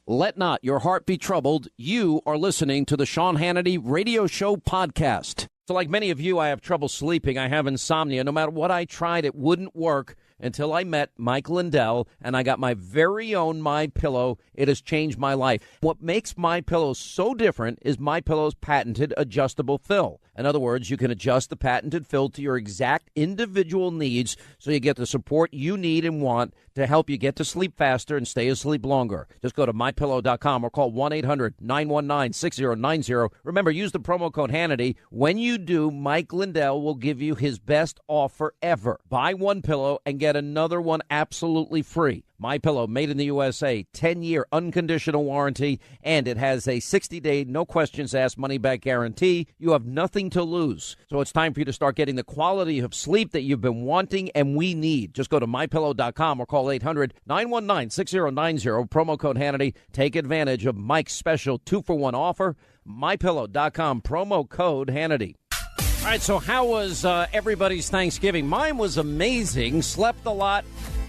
Let not your heart be troubled. You are listening to the Sean Hannity Radio Show podcast. So like many of you, I have trouble sleeping. I have insomnia. No matter what I tried, it wouldn't work until I met Mike Lindell, and I got my very own MyPillow. It has changed my life. What makes MyPillow so different is MyPillow's patented adjustable fill. In other words, you can adjust the patented fill to your exact individual needs so you get the support you need and want to help you get to sleep faster and stay asleep longer. Just go to MyPillow.com or call 1-800-919-6090. Remember, use the promo code Hannity. When you do, Mike Lindell will give you his best offer ever. Buy one pillow and get another one absolutely free. MyPillow, made in the USA, 10-year unconditional warranty, and it has a 60-day, no-questions-asked money-back guarantee. You have nothing to lose. So it's time for you to start getting the quality of sleep that you've been wanting and we need. Just go to MyPillow.com or call 800-919-6090, promo code Hannity. Take advantage of Mike's special 2-for-1 offer. MyPillow.com, promo code Hannity. All right, so how was everybody's Thanksgiving? Mine was amazing. Slept a lot.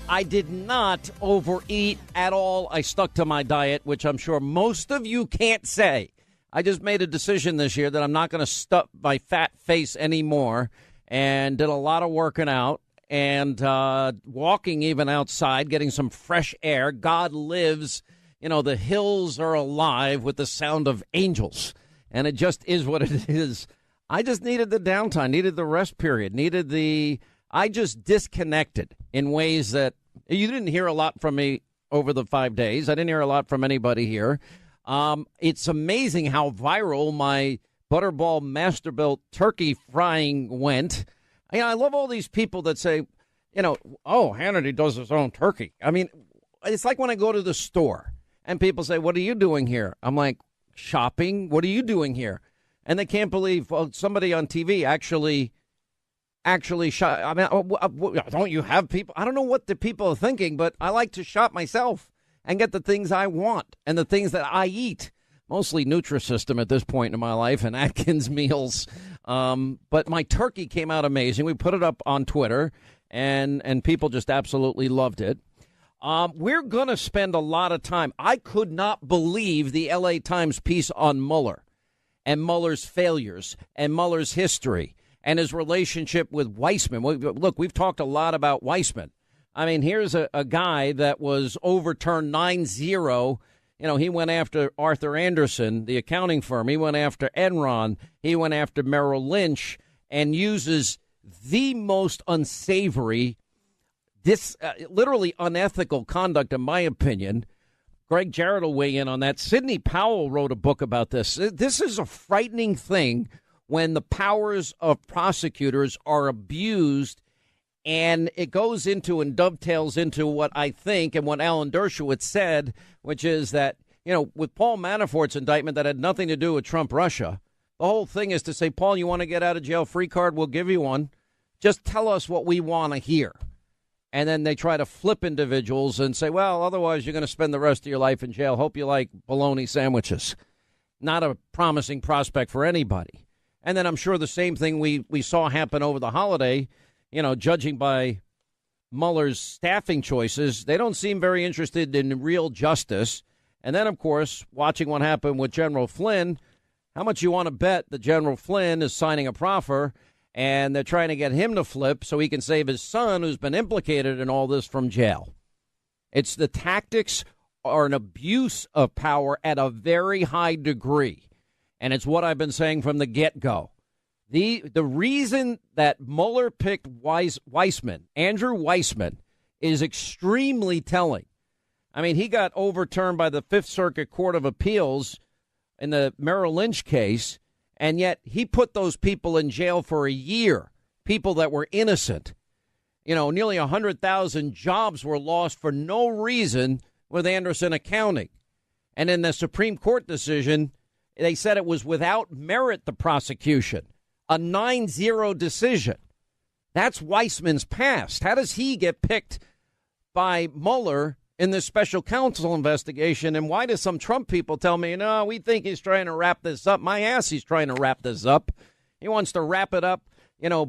I did not overeat at all. I stuck to my diet, which I'm sure most of you can't say. I just made a decision this year that I'm not going to stuff my fat face anymore, and did a lot of working out and walking even outside, getting some fresh air. God lives. You know, the hills are alive with the sound of angels, and it just is what it is. I just needed the downtime, needed the rest period, I just disconnected in ways that you didn't hear a lot from me over the 5 days. I didn't hear a lot from anybody here. It's amazing how viral my Butterball Masterbuilt turkey frying went. I love all these people that say, oh, Hannity does his own turkey. I mean, it's like when I go to the store and people say, what are you doing here? I'm like, shopping? What are you doing here? And they can't believe somebody on TV actually shop. I mean, don't you have people? I don't know what the people are thinking, but I like to shop myself and get the things I want and the things that I eat. Mostly Nutrisystem at this point in my life and Atkins meals. But my turkey came out amazing. We put it up on Twitter, and people just absolutely loved it. We're going to spend a lot of time. I could not believe the L.A. Times piece on Mueller and Mueller's failures and Mueller's history and his relationship with Weissman. Look, we've talked a lot about Weissman. I mean, here's a guy that was overturned 9-0. He went after Arthur Andersen, the accounting firm. He went after Enron. He went after Merrill Lynch and uses the most unsavory, literally unethical conduct, in my opinion. Greg Jarrett will weigh in on that. Sidney Powell wrote a book about this. This is a frightening thing when the powers of prosecutors are abused, and it goes into and dovetails into what I think and what Alan Dershowitz said, which is that, with Paul Manafort's indictment that had nothing to do with Trump-Russia, the whole thing is to say, Paul, you want to get out of jail free card? We'll give you one. Just tell us what we want to hear. And then they try to flip individuals and say, well, otherwise you're going to spend the rest of your life in jail. Hope you like bologna sandwiches. Not a promising prospect for anybody. And then I'm sure the same thing we saw happen over the holiday, judging by Mueller's staffing choices. They don't seem very interested in real justice. And then, of course, watching what happened with General Flynn, how much you want to bet that General Flynn is signing a proffer and they're trying to get him to flip so he can save his son, who's been implicated in all this, from jail. It's the tactics are an abuse of power at a very high degree. And it's what I've been saying from the get-go. The reason that Mueller picked Weissman, Andrew Weissman, is extremely telling. I mean, he got overturned by the Fifth Circuit Court of Appeals in the Merrill Lynch case, and yet he put those people in jail for a year, people that were innocent. Nearly 100,000 jobs were lost for no reason with Andersen Accounting. And in the Supreme Court decision, they said it was without merit, the prosecution. A 9-0 decision. That's Weissman's past. How does he get picked by Mueller in this special counsel investigation? And why do some Trump people tell me, no, we think he's trying to wrap this up? My ass, he's trying to wrap this up. He wants to wrap it up,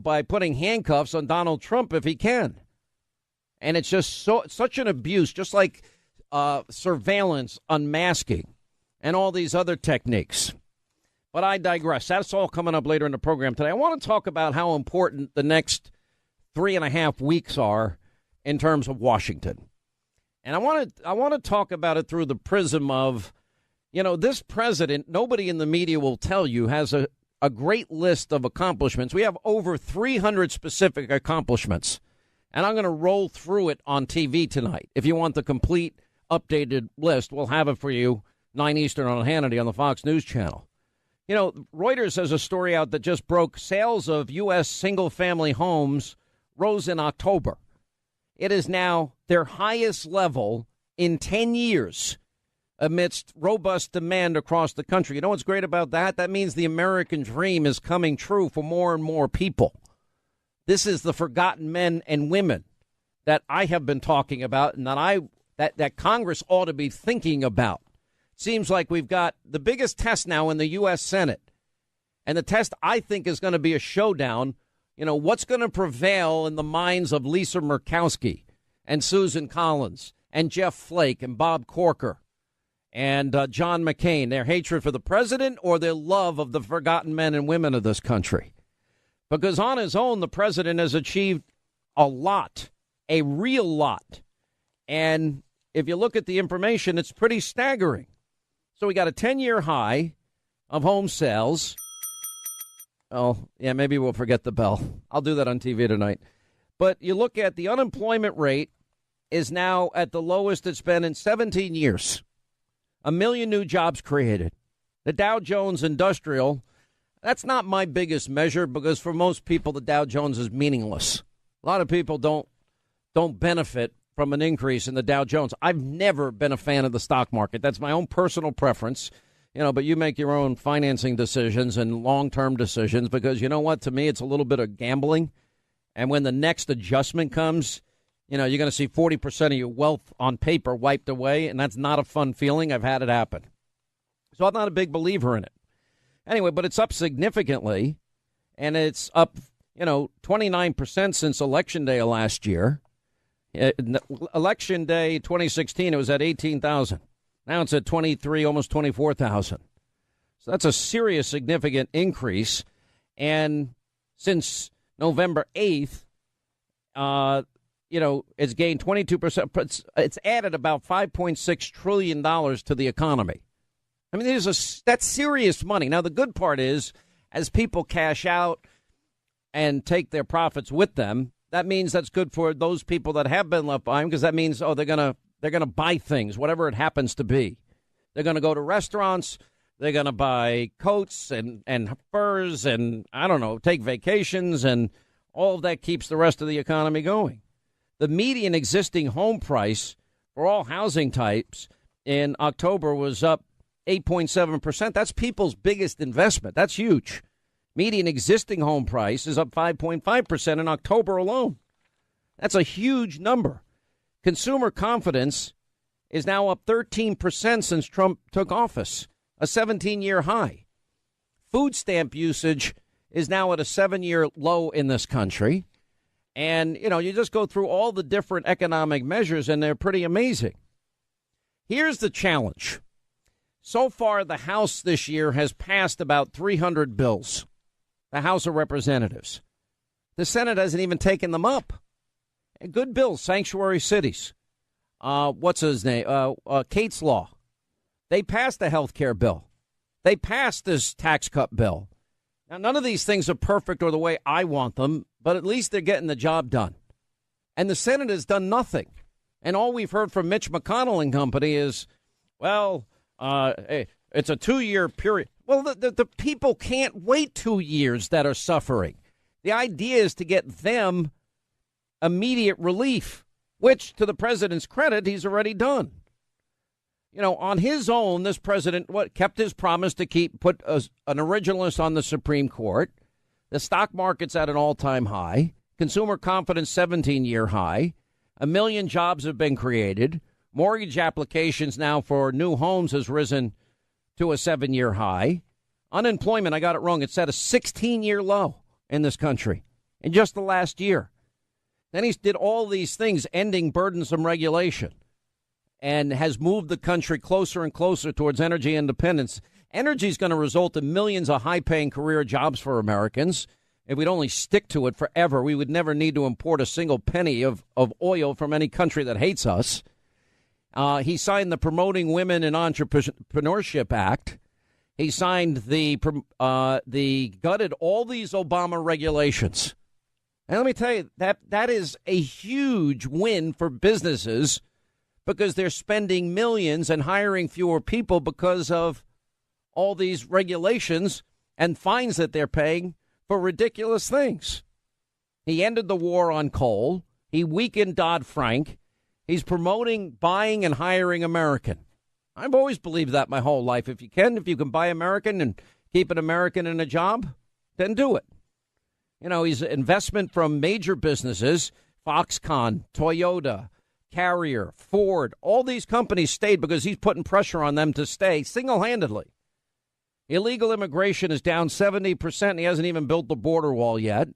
by putting handcuffs on Donald Trump if he can. And it's just such an abuse, just like surveillance, unmasking, and all these other techniques. But I digress. That's all coming up later in the program today. I want to talk about how important the next 3.5 weeks are in terms of Washington. And I want to talk about it through the prism of, this president, nobody in the media will tell you, has a great list of accomplishments. We have over 300 specific accomplishments. And I'm going to roll through it on TV tonight. If you want the complete updated list, we'll have it for you, 9 Eastern on Hannity on the Fox News Channel. Reuters has a story out that just broke. Sales of U.S. single-family homes rose in October. It is now their highest level in 10 years amidst robust demand across the country. You know what's great about that? That means the American dream is coming true for more and more people. This is the forgotten men and women that I have been talking about and that Congress ought to be thinking about. Seems like we've got the biggest test now in the U.S. Senate. And the test, I think, is going to be a showdown. What's going to prevail in the minds of Lisa Murkowski and Susan Collins and Jeff Flake and Bob Corker and John McCain, their hatred for the president or their love of the forgotten men and women of this country? Because on his own, the president has achieved a lot, a real lot. And if you look at the information, it's pretty staggering. So we got a 10-year high of home sales. Oh, yeah, maybe we'll forget the bell. I'll do that on TV tonight. But you look at the unemployment rate is now at the lowest it's been in 17 years. 1 million new jobs created. The Dow Jones Industrial, that's not my biggest measure because for most people, the Dow Jones is meaningless. A lot of people don't benefit from an increase in the Dow Jones. I've never been a fan of the stock market. That's my own personal preference, but you make your own financing decisions and long-term decisions because you know what? To me, it's a little bit of gambling. And when the next adjustment comes, you're going to see 40% of your wealth on paper wiped away. And that's not a fun feeling. I've had it happen. So I'm not a big believer in it. Anyway, but it's up significantly, and it's up, 29% since Election Day of last year. Election Day 2016, it was at 18,000. Now it's at 23, almost 24,000. So that's a serious, significant increase. And since November 8th, it's gained 22%. It's added about $5.6 trillion to the economy. I mean, that's serious money. Now, the good part is, as people cash out and take their profits with them, that means that's good for those people that have been left behind because that means, they're gonna buy things, whatever it happens to be. They're going to go to restaurants. They're going to buy coats and furs and, take vacations, and all of that keeps the rest of the economy going. The median existing home price for all housing types in October was up 8.7%. That's people's biggest investment. That's huge. Median existing home price is up 5.5% in October alone. That's a huge number. Consumer confidence is now up 13% since Trump took office, a 17-year high. Food stamp usage is now at a 7-year low in this country. And, you just go through all the different economic measures, and they're pretty amazing. Here's the challenge. So far, the House this year has passed about 300 bills, the House of Representatives. The Senate hasn't even taken them up. Good bills, sanctuary cities. What's his name? Kate's Law. They passed the health care bill. They passed this tax cut bill. Now, none of these things are perfect or the way I want them, but at least they're getting the job done. And the Senate has done nothing. And all we've heard from Mitch McConnell and company is, it's a 2-year period. Well, the people can't wait 2 years that are suffering. The idea is to get them immediate relief, which, to the president's credit, he's already done. On his own, this president kept his promise to put an originalist on the Supreme Court. The stock market's at an all-time high. Consumer confidence, 17-year high. 1 million jobs have been created. Mortgage applications now for new homes has risen to a 7-year high. Unemployment, I got it wrong. It's at a 16-year low in this country in just the last year. Then he did all these things, ending burdensome regulation. and has moved the country closer and closer towards energy independence. Energy is going to result in millions of high-paying career jobs for Americans. If we'd only stick to it forever, we would never need to import a single penny of oil from any country that hates us. He signed the Promoting Women in Entrepreneurship Act. He signed the gutted all these Obama regulations. And let me tell you, that is a huge win for businesses because they're spending millions and hiring fewer people because of all these regulations and fines that they're paying for ridiculous things. He ended the war on coal. He weakened Dodd-Frank. He's promoting buying and hiring American. I've always believed that my whole life. If you can buy American and keep an American in a job, then do it. You know, he's investment from major businesses, Foxconn, Toyota, Carrier, Ford. All these companies stayed because he's putting pressure on them to stay single-handedly. Illegal immigration is down 70%. He hasn't even built the border wall yet.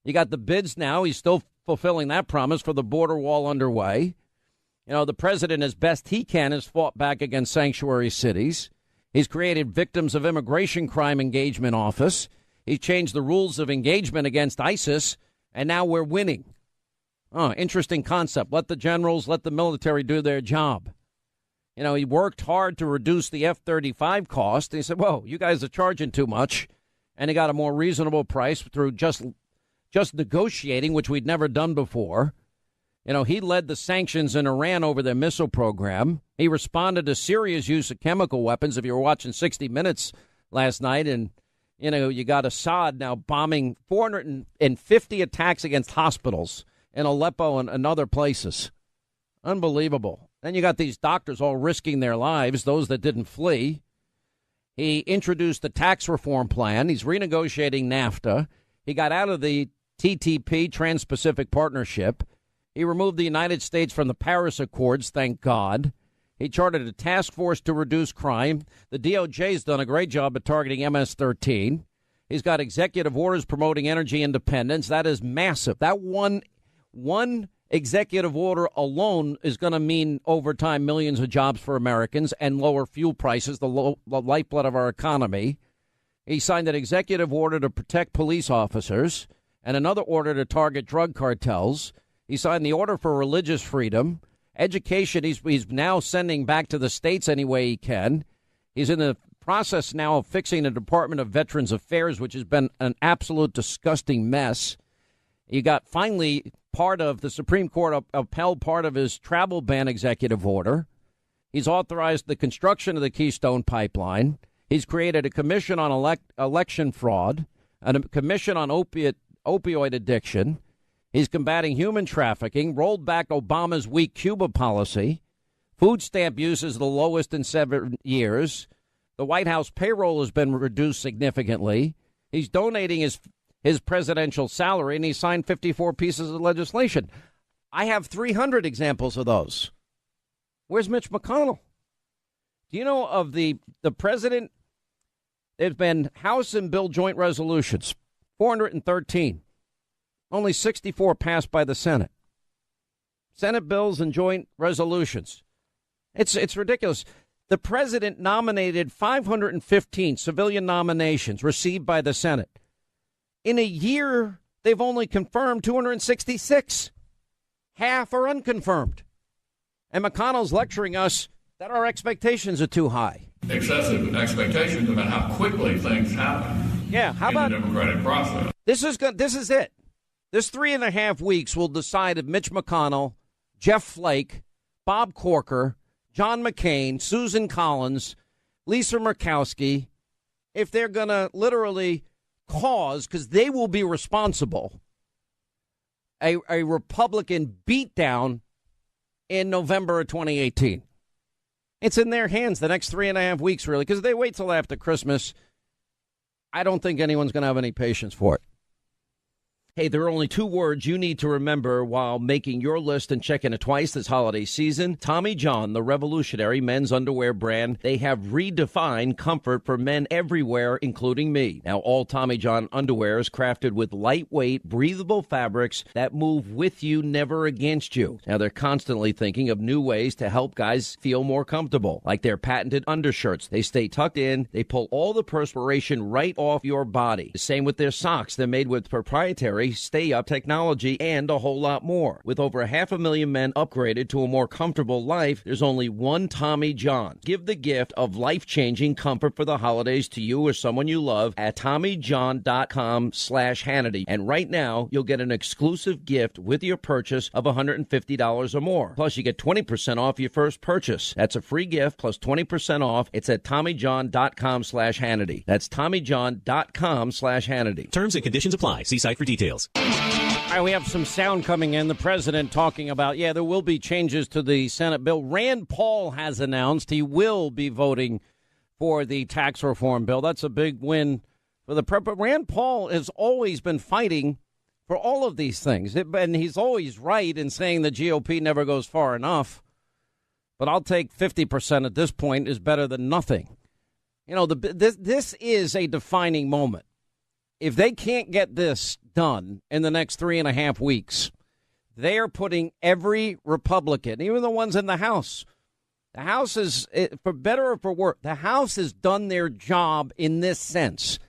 You got the bids now. He's still fulfilling that promise for the border wall underway. You know, the president, as best he can, has fought back against sanctuary cities. He's created Victims of Immigration Crime Engagement Office. He's changed the rules of engagement against ISIS, and now we're winning. Oh, interesting concept. Let the generals, let the military do their job. You know, he worked hard to reduce the F-35 cost. He said, whoa, you guys are charging too much. And he got a more reasonable price through just negotiating, which we'd never done before. You know, he led the sanctions in Iran over their missile program. He responded to Syria's use of chemical weapons. If you were watching 60 Minutes last night, and, you know, you got Assad now bombing 450 attacks against hospitals in Aleppo and other places. Unbelievable. Then you got these doctors all risking their lives, those that didn't flee. He introduced the tax reform plan. He's renegotiating NAFTA. He got out of the TTP, Trans-Pacific Partnership. He removed the United States from the Paris Accords, thank God. He chartered a task force to reduce crime. The DOJ's done a great job at targeting MS-13. He's got executive orders promoting energy independence. That is massive. That one executive order alone is going to mean over time millions of jobs for Americans and lower fuel prices, the lifeblood of our economy. He signed an executive order to protect police officers and another order to target drug cartels. He signed the order for religious freedom. Education, he's now sending back to the states any way he can. He's in the process now of fixing the Department of Veterans Affairs, which has been an absolute disgusting mess. You got finally part of the Supreme Court upheld part of his travel ban executive order. He's authorized the construction of the Keystone Pipeline. He's created a commission on election fraud and a commission on opioid addiction. He's combating human trafficking, rolled back Obama's weak Cuba policy. Food stamp use is the lowest in 7 years. The White House payroll has been reduced significantly. He's donating his presidential salary, and he signed 54 pieces of legislation. I have 300 examples of those. Where's Mitch McConnell? Do you know of the president? There's been House and Bill joint resolutions, 413. Only 64 passed by the Senate. Senate bills and joint resolutions. It's ridiculous. The president nominated 515 civilian nominations received by the Senate. In a year, they've only confirmed 266. Half are unconfirmed. And McConnell's lecturing us that our expectations are too high. Excessive expectations about how quickly things happen. Yeah, how about the democratic process? This is it. This 3.5 weeks will decide if Mitch McConnell, Jeff Flake, Bob Corker, John McCain, Susan Collins, Lisa Murkowski, if they're going to literally cause, because they will be responsible, a Republican beatdown in November of 2018. It's in their hands the next 3.5 weeks, really, because they wait till after Christmas. I don't think anyone's going to have any patience for it. Hey, there are only two words you need to remember while making your list and checking it twice this holiday season. Tommy John, the revolutionary men's underwear brand, they have redefined comfort for men everywhere, including me. Now, all Tommy John underwear is crafted with lightweight, breathable fabrics that move with you, never against you. Now, they're constantly thinking of new ways to help guys feel more comfortable, like their patented undershirts. They stay tucked in. They pull all the perspiration right off your body. The same with their socks. They're made with proprietary stay-up technology and a whole lot more. With over 500,000 men upgraded to a more comfortable life, there's only one Tommy John. Give the gift of life-changing comfort for the holidays to you or someone you love at TommyJohn.com/Hannity. And right now, you'll get an exclusive gift with your purchase of $150 or more. Plus, you get 20% off your first purchase. That's a free gift plus 20% off. It's at TommyJohn.com/Hannity. That's TommyJohn.com/Hannity. Terms and conditions apply. See site for details. All right, we have some sound coming in. The president talking about, there will be changes to the Senate bill. Rand Paul has announced he will be voting for the tax reform bill. That's a big win for the prep. But Rand Paul has always been fighting for all of these things. And he's always right in saying the GOP never goes far enough. But I'll take 50% at this point is better than nothing. This is a defining moment. If they can't get this done in the next 3.5 weeks, they are putting every Republican, even the ones in the House. The House is, for better or for worse, the House has done their job in this sense.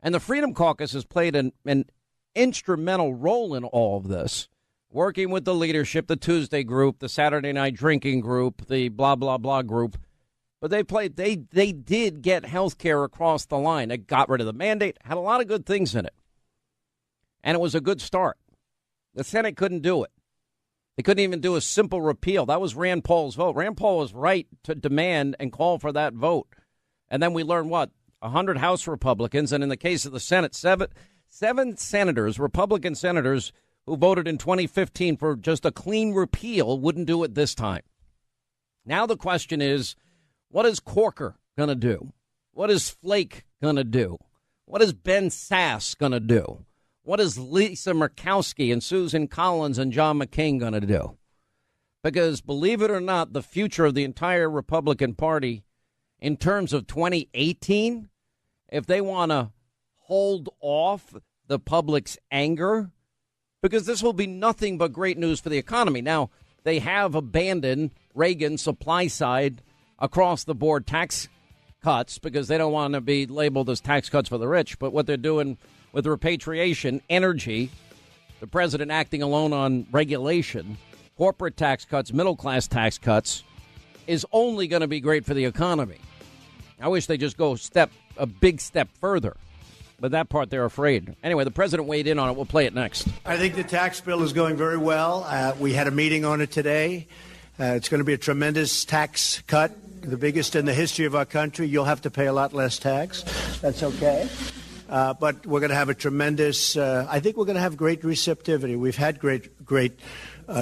And the Freedom Caucus has played an instrumental role in all of this, working with the leadership, the Tuesday group, the Saturday night drinking group, the blah, blah, blah group. But they did get health care across the line. They got rid of the mandate, had a lot of good things in it. And it was a good start. The Senate couldn't do it. They couldn't even do a simple repeal. That was Rand Paul's vote. Rand Paul was right to demand and call for that vote. And then we learned 100 House Republicans, and in the case of the Senate, seven senators, Republican senators, who voted in 2015 for just a clean repeal, wouldn't do it this time. Now the question is, what is Corker going to do? What is Flake going to do? What is Ben Sass going to do? What is Lisa Murkowski and Susan Collins and John McCain going to do? Because believe it or not, the future of the entire Republican Party in terms of 2018, if they want to hold off the public's anger, because this will be nothing but great news for the economy. Now, they have abandoned Reagan's supply side across the board tax cuts because they don't want to be labeled as tax cuts for the rich. But what they're doing with repatriation, energy, the president acting alone on regulation, corporate tax cuts, middle class tax cuts, is only going to be great for the economy. I wish they just go a big step further. But that part, they're afraid. Anyway, the president weighed in on it. We'll play it next. I think the tax bill is going very well. We had a meeting on it today. It's going to be a tremendous tax cut, the biggest in the history of our country. You'll have to pay a lot less tax. That's okay. But we're going to have a tremendous, I think we're going to have great receptivity. We've had great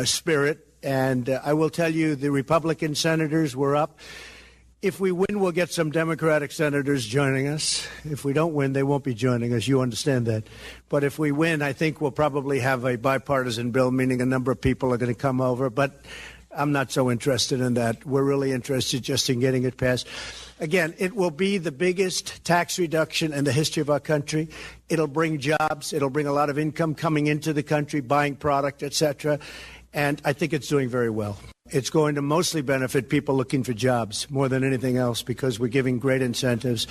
spirit. And I will tell you, the Republican senators were up. If we win, we'll get some Democratic senators joining us. If we don't win, they won't be joining us. You understand that. But if we win, I think we'll probably have a bipartisan bill, meaning a number of people are going to come over. But I'm not so interested in that. We're really interested just in getting it passed. Again, it will be the biggest tax reduction in the history of our country. It'll bring jobs. It'll bring a lot of income coming into the country, buying product, et cetera. And I think it's doing very well. It's going to mostly benefit people looking for jobs more than anything else because we're giving great incentives.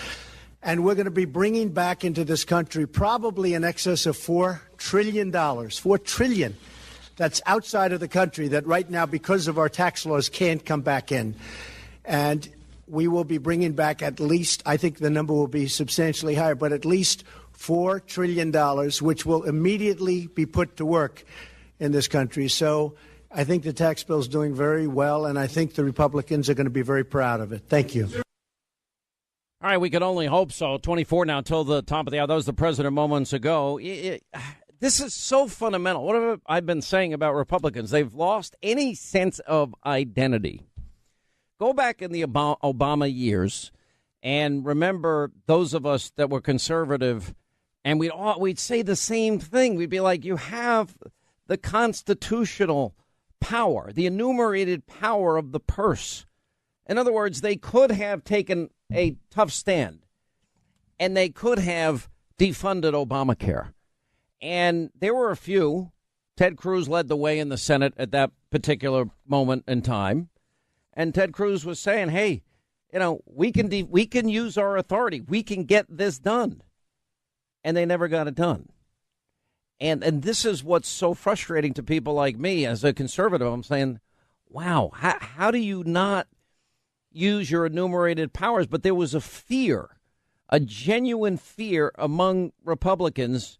And we're going to be bringing back into this country probably in excess of $4 trillion. $4 trillion. That's outside of the country that right now, because of our tax laws, can't come back in. And we will be bringing back at least, I think the number will be substantially higher, but at least $4 trillion, which will immediately be put to work in this country. So I think the tax bill is doing very well, and I think the Republicans are going to be very proud of it. Thank you. All right, we can only hope so. 24 now till the top of the hour. That was the president moments ago. This is so fundamental. What have I been saying about Republicans? They've lost any sense of identity. Go back in the Obama years and remember those of us that were conservative And we'd say the same thing. We'd be like, you have the constitutional power, the enumerated power of the purse. In other words, they could have taken a tough stand, and they could have defunded Obamacare. And there were a few. Ted Cruz led the way in the Senate at that particular moment in time. And Ted Cruz was saying, hey, we can use our authority. We can get this done. And they never got it done. And this is what's so frustrating to people like me as a conservative. I'm saying, wow, how do you not use your enumerated powers? But there was a fear, a genuine fear among Republicans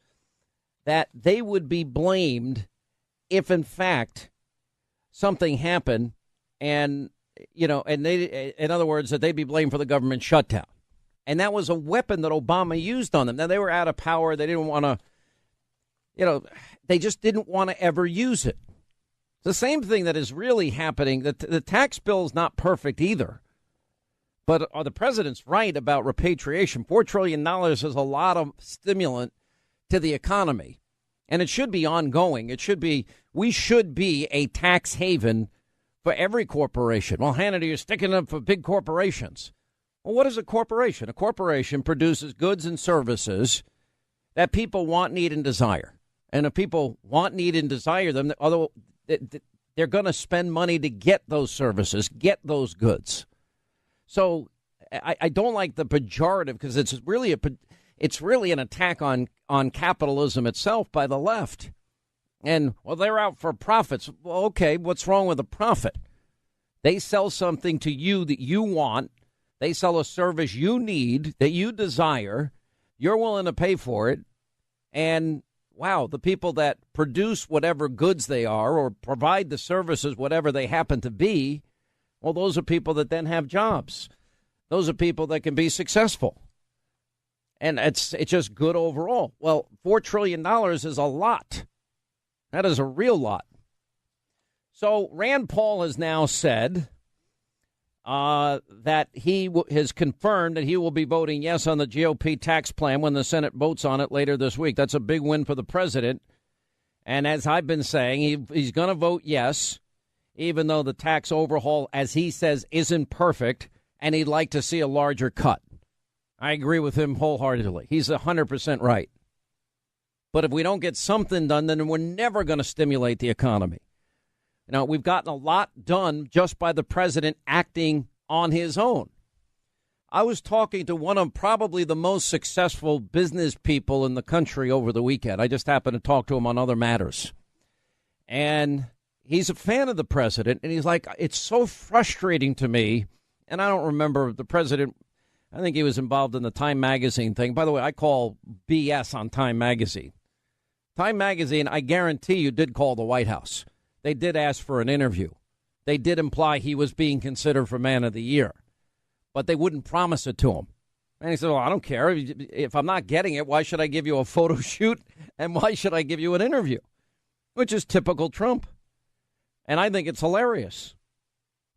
that they would be blamed if, in fact, something happened and they, in other words, that they'd be blamed for the government shutdown. And that was a weapon that Obama used on them. Now, they were out of power. They didn't want to, they just didn't want to ever use it. The same thing that is really happening. The tax bill is not perfect either. But are the president's right about repatriation? $4 trillion is a lot of stimulant to the economy. And it should be ongoing. We should be a tax haven for every corporation. Well, Hannity, you're sticking up for big corporations. Well, what is a corporation? A corporation produces goods and services that people want, need, and desire. And if people want, need, and desire them, although they're going to spend money to get those services, get those goods. So I don't like the pejorative because it's really an attack on capitalism itself by the left. And, well, they're out for profits. Well, okay, what's wrong with a profit? They sell something to you that you want. They sell a service you need, that you desire. You're willing to pay for it. And, wow, the people that produce whatever goods they are or provide the services, whatever they happen to be, well, those are people that then have jobs. Those are people that can be successful. And it's just good overall. Well, $4 trillion is a lot. That is a real lot. So Rand Paul has now said that he has confirmed that he will be voting yes on the GOP tax plan when the Senate votes on it later this week. That's a big win for the president. And as I've been saying, he's going to vote yes, even though the tax overhaul, as he says, isn't perfect, and he'd like to see a larger cut. I agree with him wholeheartedly. He's 100% right. But if we don't get something done, then we're never going to stimulate the economy. We've gotten a lot done just by the president acting on his own. I was talking to one of probably the most successful business people in the country over the weekend. I just happened to talk to him on other matters. And he's a fan of the president. And he's like, it's so frustrating to me. And I don't remember the president. I think he was involved in the Time Magazine thing. By the way, I call BS on Time Magazine. Time Magazine, I guarantee you, did call the White House. They did ask for an interview. They did imply he was being considered for Man of the Year. But they wouldn't promise it to him. And he said, well, I don't care. If I'm not getting it, why should I give you a photo shoot? And why should I give you an interview? Which is typical Trump. And I think it's hilarious.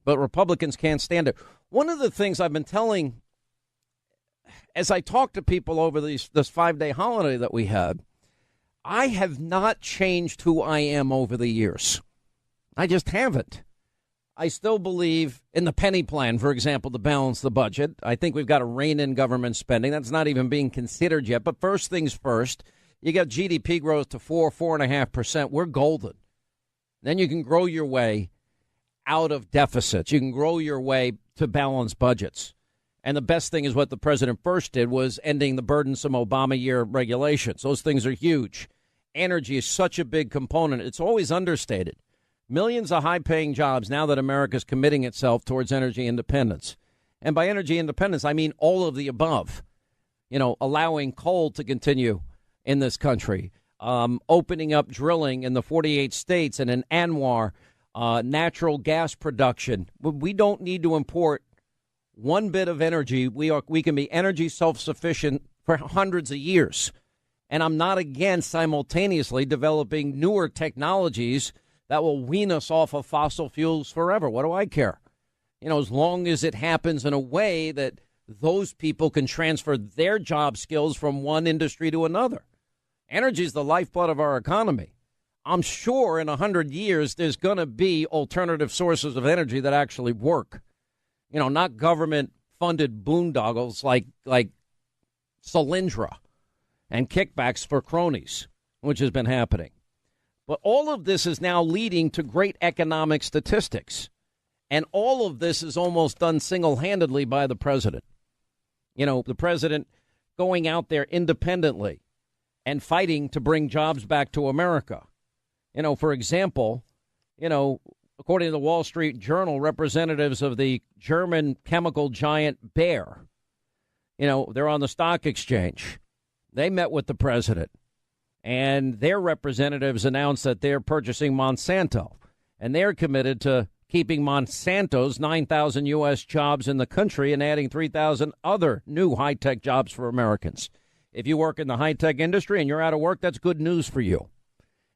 But Republicans can't stand it. One of the things I've been telling, as I talk to people over this 5-day holiday that we had, I have not changed who I am over the years. I just haven't. I still believe in the penny plan, for example, to balance the budget. I think we've got to rein in government spending. That's not even being considered yet. But first things first, you got GDP growth to 4.5%. We're golden. Then you can grow your way out of deficits. You can grow your way to balance budgets. And the best thing is what the president first did was ending the burdensome Obama year regulations. Those things are huge. Energy is such a big component. It's always understated. Millions of high-paying jobs now that America is committing itself towards energy independence. And by energy independence, I mean all of the above. Allowing coal to continue in this country, opening up drilling in the 48 states and in ANWR, natural gas production. We don't need to import one bit of energy. We can be energy self-sufficient for hundreds of years. And I'm not against simultaneously developing newer technologies that will wean us off of fossil fuels forever. What do I care? As long as it happens in a way that those people can transfer their job skills from one industry to another. Energy is the lifeblood of our economy. I'm sure in 100 years there's going to be alternative sources of energy that actually work. You know, not government-funded boondoggles like Solyndra and kickbacks for cronies, which has been happening. But all of this is now leading to great economic statistics. And all of this is almost done single-handedly by the president. You know, the president going out there independently and fighting to bring jobs back to America. You know, for example, you know, according to the Wall Street Journal, representatives of the German chemical giant Bayer, you know, they're on the stock exchange. They met with the president, and their representatives announced that they're purchasing Monsanto, and they're committed to keeping Monsanto's 9,000 U.S. jobs in the country and adding 3,000 other new high-tech jobs for Americans. If you work in the high-tech industry and you're out of work, that's good news for you.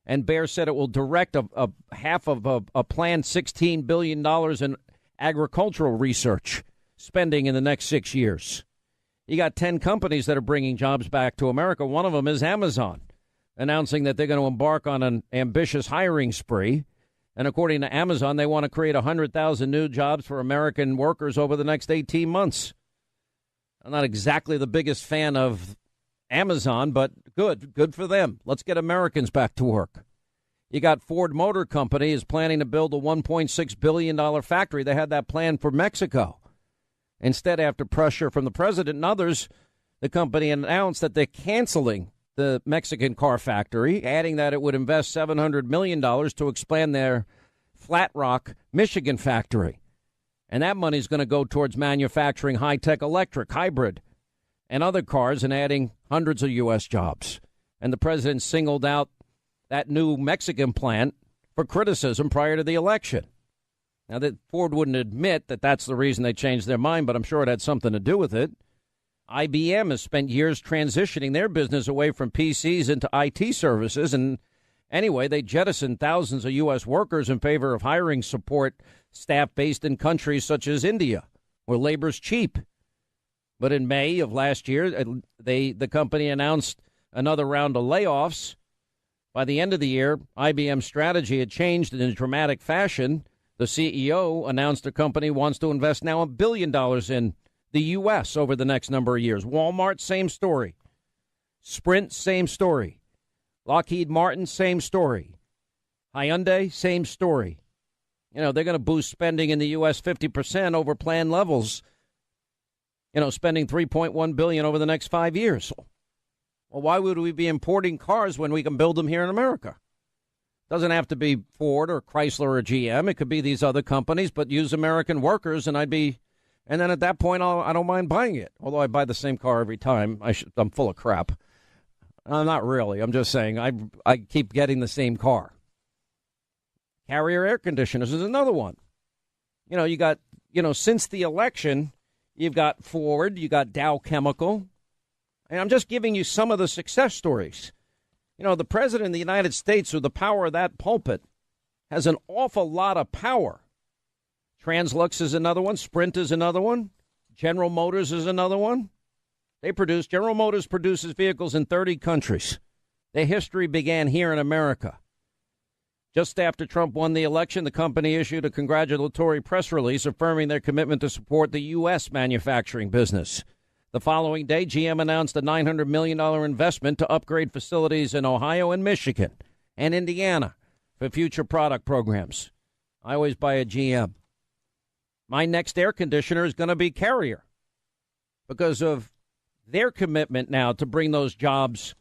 And Bayer said it will direct a half of a planned $16 billion in agricultural research spending in the next 6 years. You got 10 companies that are bringing jobs back to America. One of them is Amazon, announcing that they're going to embark on an ambitious hiring spree. And according to Amazon, they want to create 100,000 new jobs for American workers over the next 18 months. I'm not exactly the biggest fan of Amazon, but good for them. Let's get Americans back to work. You got Ford Motor Company is planning to build a $1.6 billion factory. They had that plan for Mexico. Instead, after pressure from the president and others, the company announced that they're canceling the Mexican car factory, adding that it would invest $700 million to expand their Flat Rock, Michigan factory. And that money is going to go towards manufacturing high-tech electric, hybrid, and other cars and adding hundreds of U.S. jobs. And the president singled out that new Mexican plant for criticism prior to the election. Now, that Ford wouldn't admit that that's the reason they changed their mind, but I'm sure it had something to do with it. IBM has spent years transitioning their business away from PCs into IT services. And anyway, they jettisoned thousands of U.S. workers in favor of hiring support staff based in countries such as India, where labor's cheap. But in May of last year, the company announced another round of layoffs. By the end of the year, IBM's strategy had changed in a dramatic fashion. The CEO announced the company wants to invest now $1 billion in the U.S. over the next number of years. Walmart, same story. Sprint, same story. Lockheed Martin, same story. Hyundai, same story. You know, they're going to boost spending in the U.S. 50% over planned levels. You know, spending $3.1 billion over the next 5 years. Well, why would we be importing cars when we can build them here in America? Doesn't have to be Ford or Chrysler or GM. It could be these other companies, but use American workers, and and then at that point, I don't mind buying it. Although I buy the same car every time. I'm full of crap. Not really. I'm just saying I keep getting the same car. Carrier air conditioners is another one. You know, you got, since the election, you've got Ford, you got Dow Chemical. And I'm just giving you some of the success stories. You know, the president of the United States, with the power of that pulpit, has an awful lot of power. Translux is another one. Sprint is another one. General Motors is another one. General Motors produces vehicles in 30 countries. Their history began here in America. Just after Trump won the election, the company issued a congratulatory press release affirming their commitment to support the U.S. manufacturing business. The following day, GM announced a $900 million investment to upgrade facilities in Ohio and Michigan and Indiana for future product programs. I always buy a GM. My next air conditioner is going to be Carrier because of their commitment now to bring those jobs.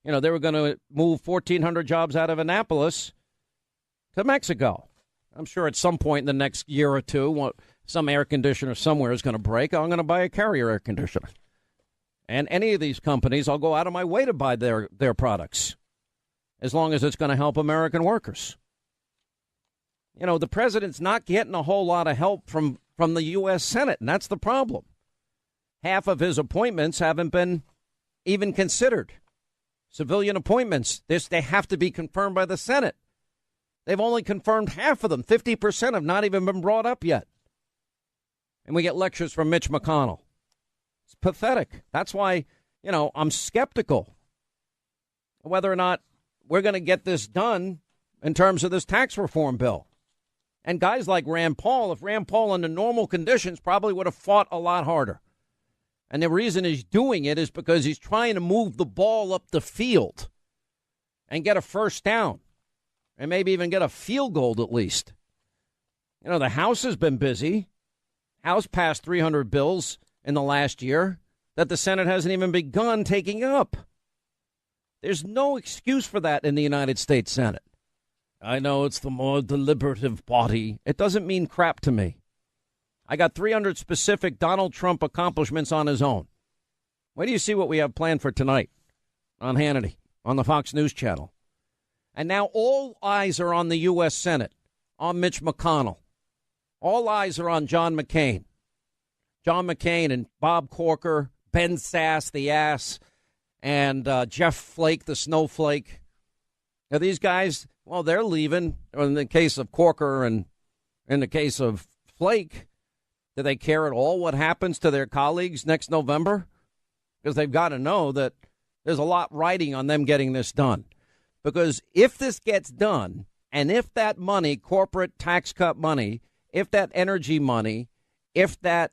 You know, they were going to move 1,400 jobs out of Annapolis to Mexico. I'm sure at some point in the next year or two, some air conditioner somewhere is going to break. I'm going to buy a Carrier air conditioner. And any of these companies, I'll go out of my way to buy their products, as long as it's going to help American workers. You know, the president's not getting a whole lot of help from the U.S. Senate, and that's the problem. Half of his appointments haven't been even considered. Civilian appointments, they have to be confirmed by the Senate. They've only confirmed half of them. 50% have not even been brought up yet. And we get lectures from Mitch McConnell. It's pathetic. That's why, I'm skeptical whether or not we're going to get this done in terms of this tax reform bill. And guys like Rand Paul, if Rand Paul under normal conditions probably would have fought a lot harder. And the reason he's doing it is because he's trying to move the ball up the field and get a first down and maybe even get a field goal at least. The House has been busy. House passed 300 bills in the last year that the Senate hasn't even begun taking up. There's no excuse for that in the United States Senate. I know it's the more deliberative body. It doesn't mean crap to me. I got 300 specific Donald Trump accomplishments on his own. Wait do you see what we have planned for tonight on Hannity, on the Fox News Channel. And now all eyes are on the U.S. Senate, on Mitch McConnell. All eyes are on John McCain. John McCain and Bob Corker, Ben Sass, the ass, and Jeff Flake, the snowflake. Now, these guys, well, they're leaving. In the case of Corker and in the case of Flake, do they care at all what happens to their colleagues next November? Because they've got to know that there's a lot riding on them getting this done. Because if this gets done, and if that money, corporate tax cut money, if that energy money, if that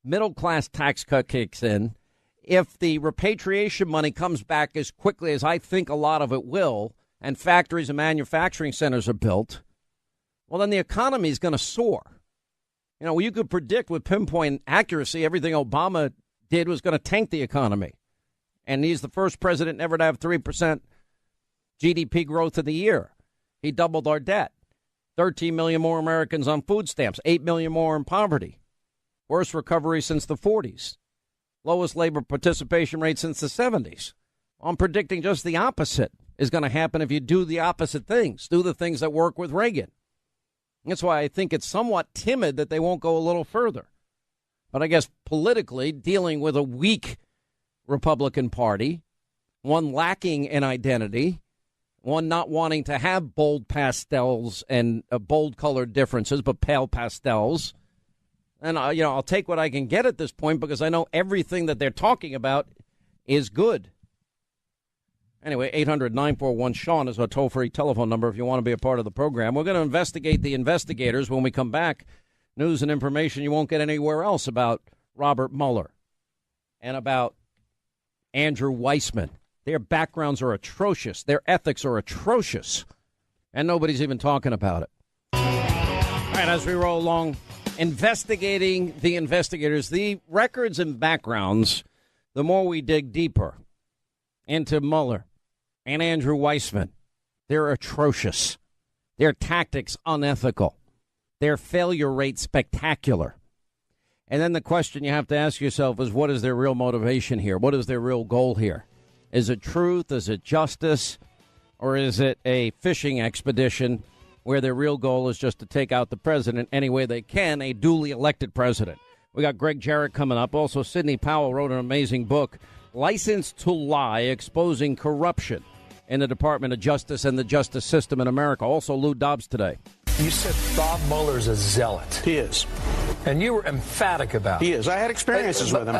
middle-class tax cut kicks in, if the repatriation money comes back as quickly as I think a lot of it will, and factories and manufacturing centers are built, well, then the economy is going to soar. You could predict with pinpoint accuracy everything Obama did was going to tank the economy. And he's the first president ever to have 3% GDP growth of the year. He doubled our debt. 13 million more Americans on food stamps, 8 million more in poverty. Worst recovery since the 40s. Lowest labor participation rate since the 70s. I'm predicting just the opposite is going to happen if you do the opposite things, do the things that work with Reagan. That's why I think it's somewhat timid that they won't go a little further. But I guess politically, dealing with a weak Republican Party, one lacking in identity, one not wanting to have bold pastels and bold colored differences, but pale pastels. And, I'll take what I can get at this point because I know everything that they're talking about is good. Anyway, 800-941-SEAN is our toll-free telephone number if you want to be a part of the program. We're going to investigate the investigators when we come back. News and information you won't get anywhere else about Robert Mueller and about Andrew Weissman. Their backgrounds are atrocious. Their ethics are atrocious. And nobody's even talking about it. All right, as we roll along, investigating the investigators, the records and backgrounds, the more we dig deeper into Mueller and Andrew Weissman, they're atrocious. Their tactics unethical. Their failure rate spectacular. And then the question you have to ask yourself is, what is their real motivation here? What is their real goal here? Is it truth? Is it justice? Or is it a fishing expedition where their real goal is just to take out the president any way they can, a duly elected president? We got Greg Jarrett coming up. Also, Sidney Powell wrote an amazing book, License to Lie, Exposing Corruption in the Department of Justice and the justice system in America. Also, Lou Dobbs today. You said Bob Mueller's a zealot. He is. And you were emphatic about it. He is. I had experiences with him.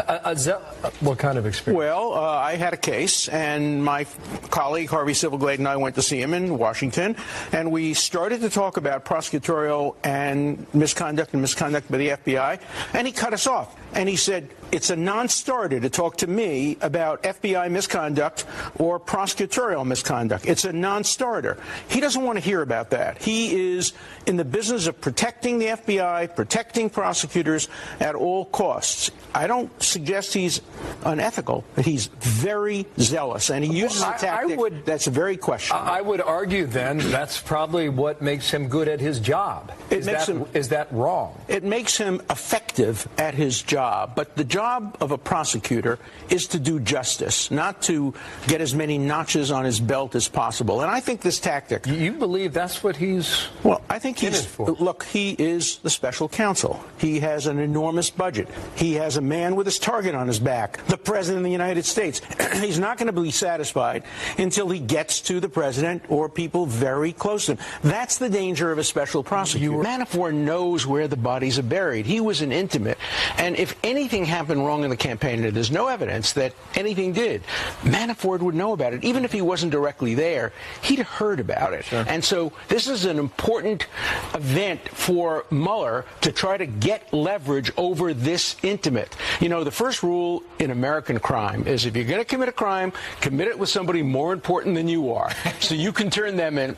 What kind of experience? Well, I had a case, and my colleague Harvey Silverglade and I went to see him in Washington, and we started to talk about prosecutorial and misconduct by the FBI, and he cut us off. And he said, it's a non-starter to talk to me about FBI misconduct or prosecutorial misconduct. It's a non-starter. He doesn't want to hear about that. He is in the business of protecting the FBI, protecting prosecutors at all costs. I don't suggest he's unethical, but he's very zealous, and he uses a tactic that's very questionable. I would argue, then, that's probably what makes him good at his job. Is that wrong? It makes him effective at his job, but the job of a prosecutor is to do justice, not to get as many notches on his belt as possible. And I think this tactic... You believe that's what he's... Well, I think he's... Look, he is the special counsel. He has an enormous budget. He has a man with his target on his back. the president of the United States. He's not going to be satisfied until he gets to the president or people very close to him. That's the danger of a special prosecutor. Manafort knows where the bodies are buried. He was an intimate. And if anything happened wrong in the campaign, and there's no evidence that anything did, Manafort would know about it. Even if he wasn't directly there, he'd have heard about it. Sure. And so this is an important event for Mueller to try to get leverage over this intimate. You know, the first rule in American crime is if you're going to commit a crime, commit it with somebody more important than you are. So you can turn them in.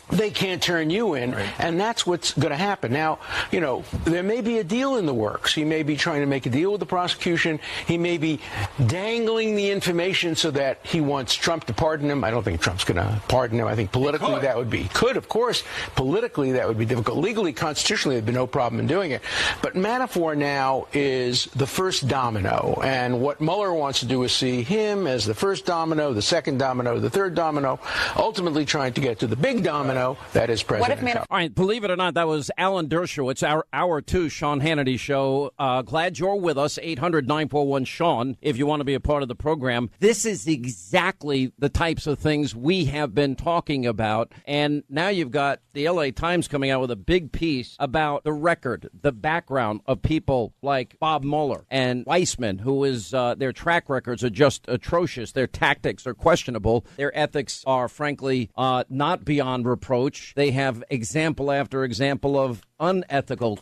They can't turn you in. Right. And that's what's going to happen. Now, you know, there may be a deal in the works. He may be trying to make a deal with the prosecution. He may be dangling the information so that he wants Trump to pardon him. I don't think Trump's going to pardon him. I think politically that would be. He could, of course. Politically, that would be difficult. Legally, constitutionally, there'd be no problem in doing it. But Manafort now is the first domino. And what Mueller wants to do is see him as the first domino, the second domino, the third domino, ultimately trying to get to the big domino, that is President Trump. All right, believe it or not, that was Alan Dershowitz, our Hour 2 Sean Hannity show. Glad you're with us, 800-941-SEAN, if you want to be a part of the program. This is exactly the types of things we have been talking about. And now you've got the LA Times coming out with a big piece about the record, the background of people like Bob Mueller and Weissman, who is their track records are just atrocious. Their tactics are questionable. Their ethics are, frankly, not beyond reproach. They have example after example of unethical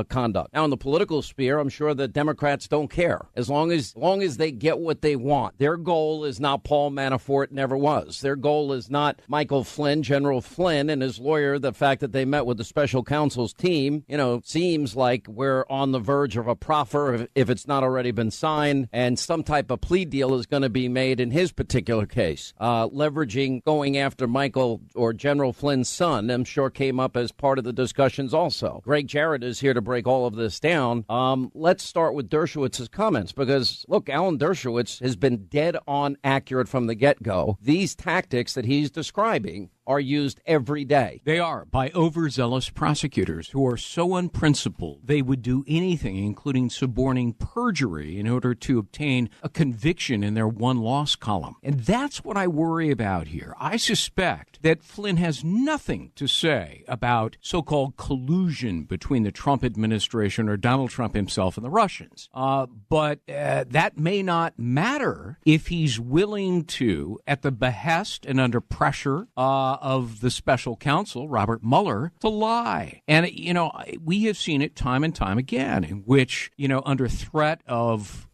conduct. Now, in the political sphere, I'm sure the Democrats don't care. As long as they get what they want. Their goal is not Paul Manafort, never was. Their goal is not Michael Flynn, General Flynn, and his lawyer. The fact that they met with the special counsel's team, you know, seems like we're on the verge of a proffer if it's not already been signed, and some type of plea deal is going to be made in his particular case. Leveraging going after Michael or General Flynn's son, I'm sure came up as part of the discussions also. Greg Jarrett is here to break all of this down. Let's start with Dershowitz's comments because, look, Alan Dershowitz has been dead on accurate from the get-go. These tactics that he's describing are used every day. They are by overzealous prosecutors who are so unprincipled they would do anything, including suborning perjury, in order to obtain a conviction in their one-loss column. And that's what I worry about here. I suspect that Flynn has nothing to say about so-called collusion between the Trump administration or Donald Trump himself and the Russians. But that may not matter if he's willing to, at the behest and under pressure of the special counsel, Robert Mueller, to lie. And, you know, we have seen it time and time again in which, you know, under threat of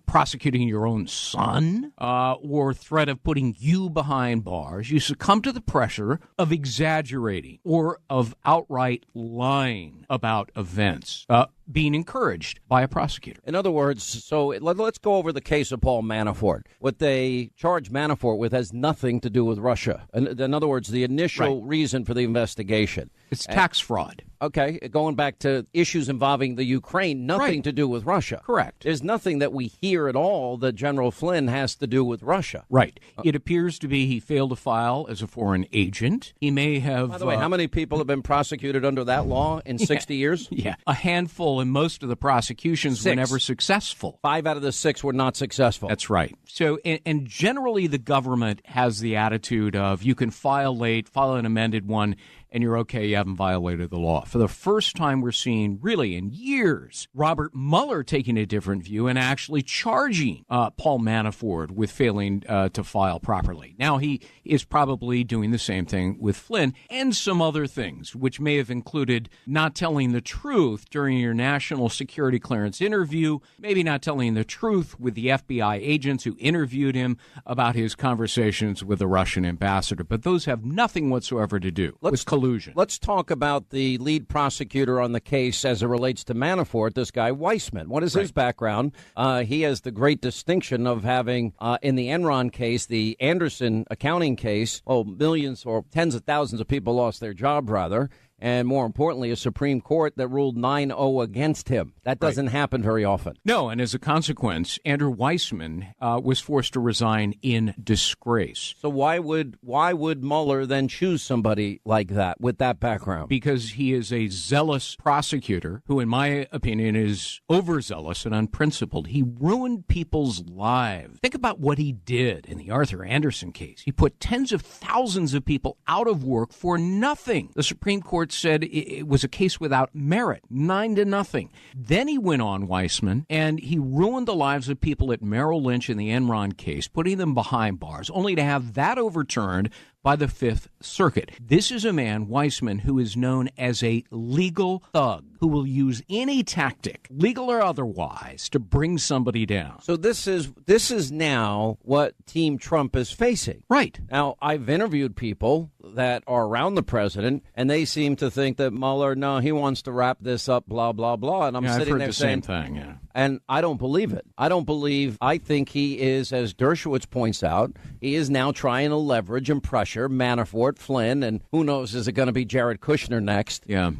prosecuting your own son or threat of putting you behind bars, you succumb to the pressure of exaggerating or of outright lying about events. Being encouraged by a prosecutor. In other words, so let's go over the case of Paul Manafort. What they charge Manafort with has nothing to do with Russia. In other words, the initial reason for the investigation. It's tax fraud. Okay, going back to issues involving the Ukraine, nothing to do with Russia. Correct. There's nothing that we hear at all that General Flynn has to do with Russia. Right. It appears to be he failed to file as a foreign agent. He may have... By the way, how many people have been prosecuted under that law in 60 years? Yeah, a handful, and most of the prosecutions were never successful. 5 out of the 6 were not successful. That's right. So, and generally the government has the attitude of you can file late, file an amended one, and you're okay, you haven't violated the law. For the first time we're seeing, really in years, Robert Mueller taking a different view and actually charging Paul Manafort with failing to file properly. Now he is probably doing the same thing with Flynn and some other things, which may have included not telling the truth during your national security clearance interview, maybe not telling the truth with the FBI agents who interviewed him about his conversations with the Russian ambassador. But those have nothing whatsoever to do with collusion. Let's talk about the lead prosecutor on the case as it relates to Manafort, this guy Weissman. What is his background? He has the great distinction of having, in the Enron case, the Anderson accounting case, millions or tens of thousands of people lost their job, rather. and more importantly, a Supreme Court that ruled 9-0 against him. That doesn't happen very often. No, and as a consequence, Andrew Weissman was forced to resign in disgrace. So why would Mueller then choose somebody like that with that background? Because he is a zealous prosecutor who, in my opinion, is overzealous and unprincipled. He ruined people's lives. Think about what he did in the Arthur Anderson case. He put tens of thousands of people out of work for nothing. The Supreme Court said it was a case without merit, 9-0. Then he went on, Weissman, and he ruined the lives of people at Merrill Lynch in the Enron case, putting them behind bars, only to have that overturned by the Fifth Circuit. This is a man, Weissman, who is known as a legal thug, who will use any tactic, legal or otherwise, to bring somebody down. So this is now what Team Trump is facing. Right. Now, I've interviewed people that are around the president, and they seem to think that Mueller, no, he wants to wrap this up, blah, blah, blah. And I'm sitting I've heard there the saying, same thing, yeah. And I don't believe it. I think he is, as Dershowitz points out, he is now trying to leverage and pressure Manafort, Flynn, and who knows, is it going to be Jared Kushner next? Yeah.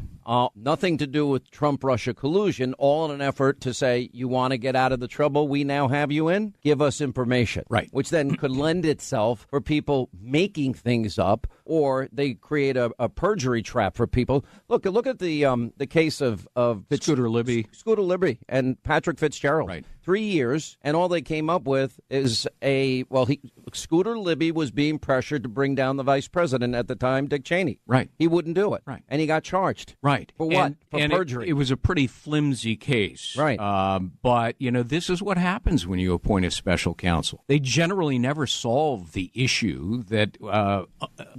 Nothing to do with Trump-Russia collusion, all in an effort to say, you want to get out of the trouble we now have you in? Give us information. Right. Which then could lend itself for people making things up, or they create a perjury trap for people. Look at the case of Scooter Libby. Scooter Libby and Patrick Fitzgerald. Right. 3 years, and all they came up with is Scooter Libby was being pressured to bring down the vice president at the time, Dick Cheney. Right. He wouldn't do it. Right. And he got charged. Right. For what? For perjury. It was a pretty flimsy case. Right. But, this is what happens when you appoint a special counsel. They generally never solve the issue that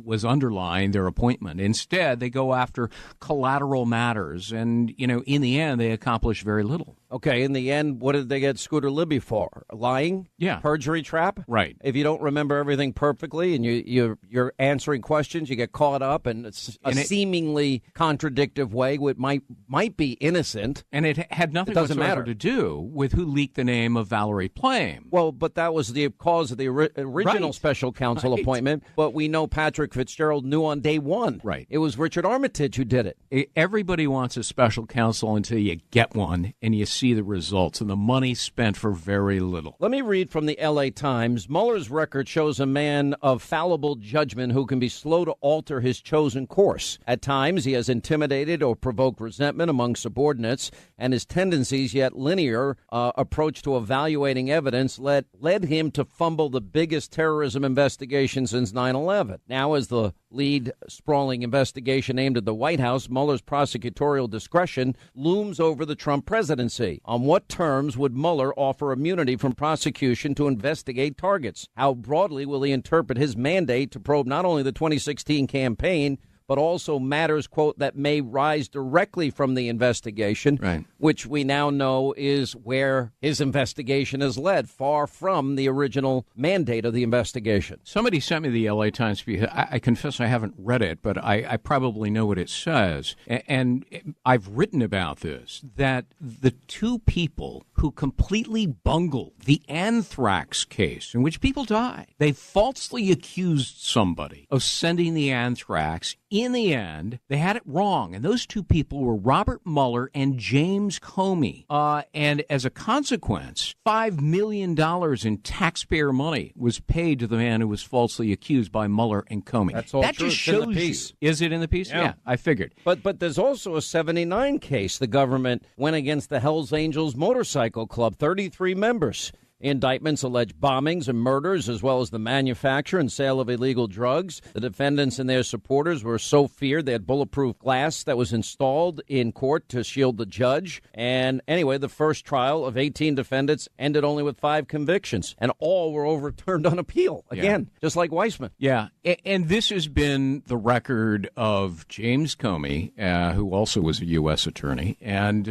was underlying their appointment. Instead, they go after collateral matters. And, in the end, they accomplish very little. Okay, in the end, what did they get Scooter Libby for? Lying? Yeah. Perjury trap? Right. If you don't remember everything perfectly and you're answering questions, you get caught up, and it's a seemingly contradictive way, which might be innocent. And it had nothing doesn't whatsoever matter to do with who leaked the name of Valerie Plame. Well, but that was the cause of the original special counsel appointment. But we know Patrick Fitzgerald knew on day one. Right. It was Richard Armitage who did it. Everybody wants a special counsel until you get one and you see the results and the money spent for very little. Let me read from the L.A. Times. Mueller's record shows a man of fallible judgment who can be slow to alter his chosen course. At times, he has intimidated or provoked resentment among subordinates, and his tendencies, yet linear approach to evaluating evidence led him to fumble the biggest terrorism investigation since 9/11. Now, as the lead sprawling investigation aimed at the White House, Mueller's prosecutorial discretion looms over the Trump presidency. On what terms would Mueller offer immunity from prosecution to investigate targets? How broadly will he interpret his mandate to probe not only the 2016 campaign, but also matters, quote, that may rise directly from the investigation, right, which we now know is where his investigation has led, far from the original mandate of the investigation. Somebody sent me the L.A. Times. I confess I haven't read it, but I probably know what it says. And I've written about this, that the two people who completely bungled the anthrax case in which people died, they falsely accused somebody of sending the anthrax. In the end, they had it wrong, and those two people were Robert Mueller and James Comey. And as a consequence, $5 million in taxpayer money was paid to the man who was falsely accused by Mueller and Comey. That's all that true. just It's in shows the piece. you. Is it in the piece? Yeah, I figured. But there's also a 79 case. The government went against the Hells Angels Motorcycle Club, 33 members. Indictments allege bombings and murders, as well as the manufacture and sale of illegal drugs. The defendants and their supporters were so feared they had bulletproof glass that was installed in court to shield the judge. And anyway, the first trial of 18 defendants ended only with 5 convictions, and all were overturned on appeal. Again, just like Weissman. Yeah, and this has been the record of James Comey, who also was a U.S. attorney, and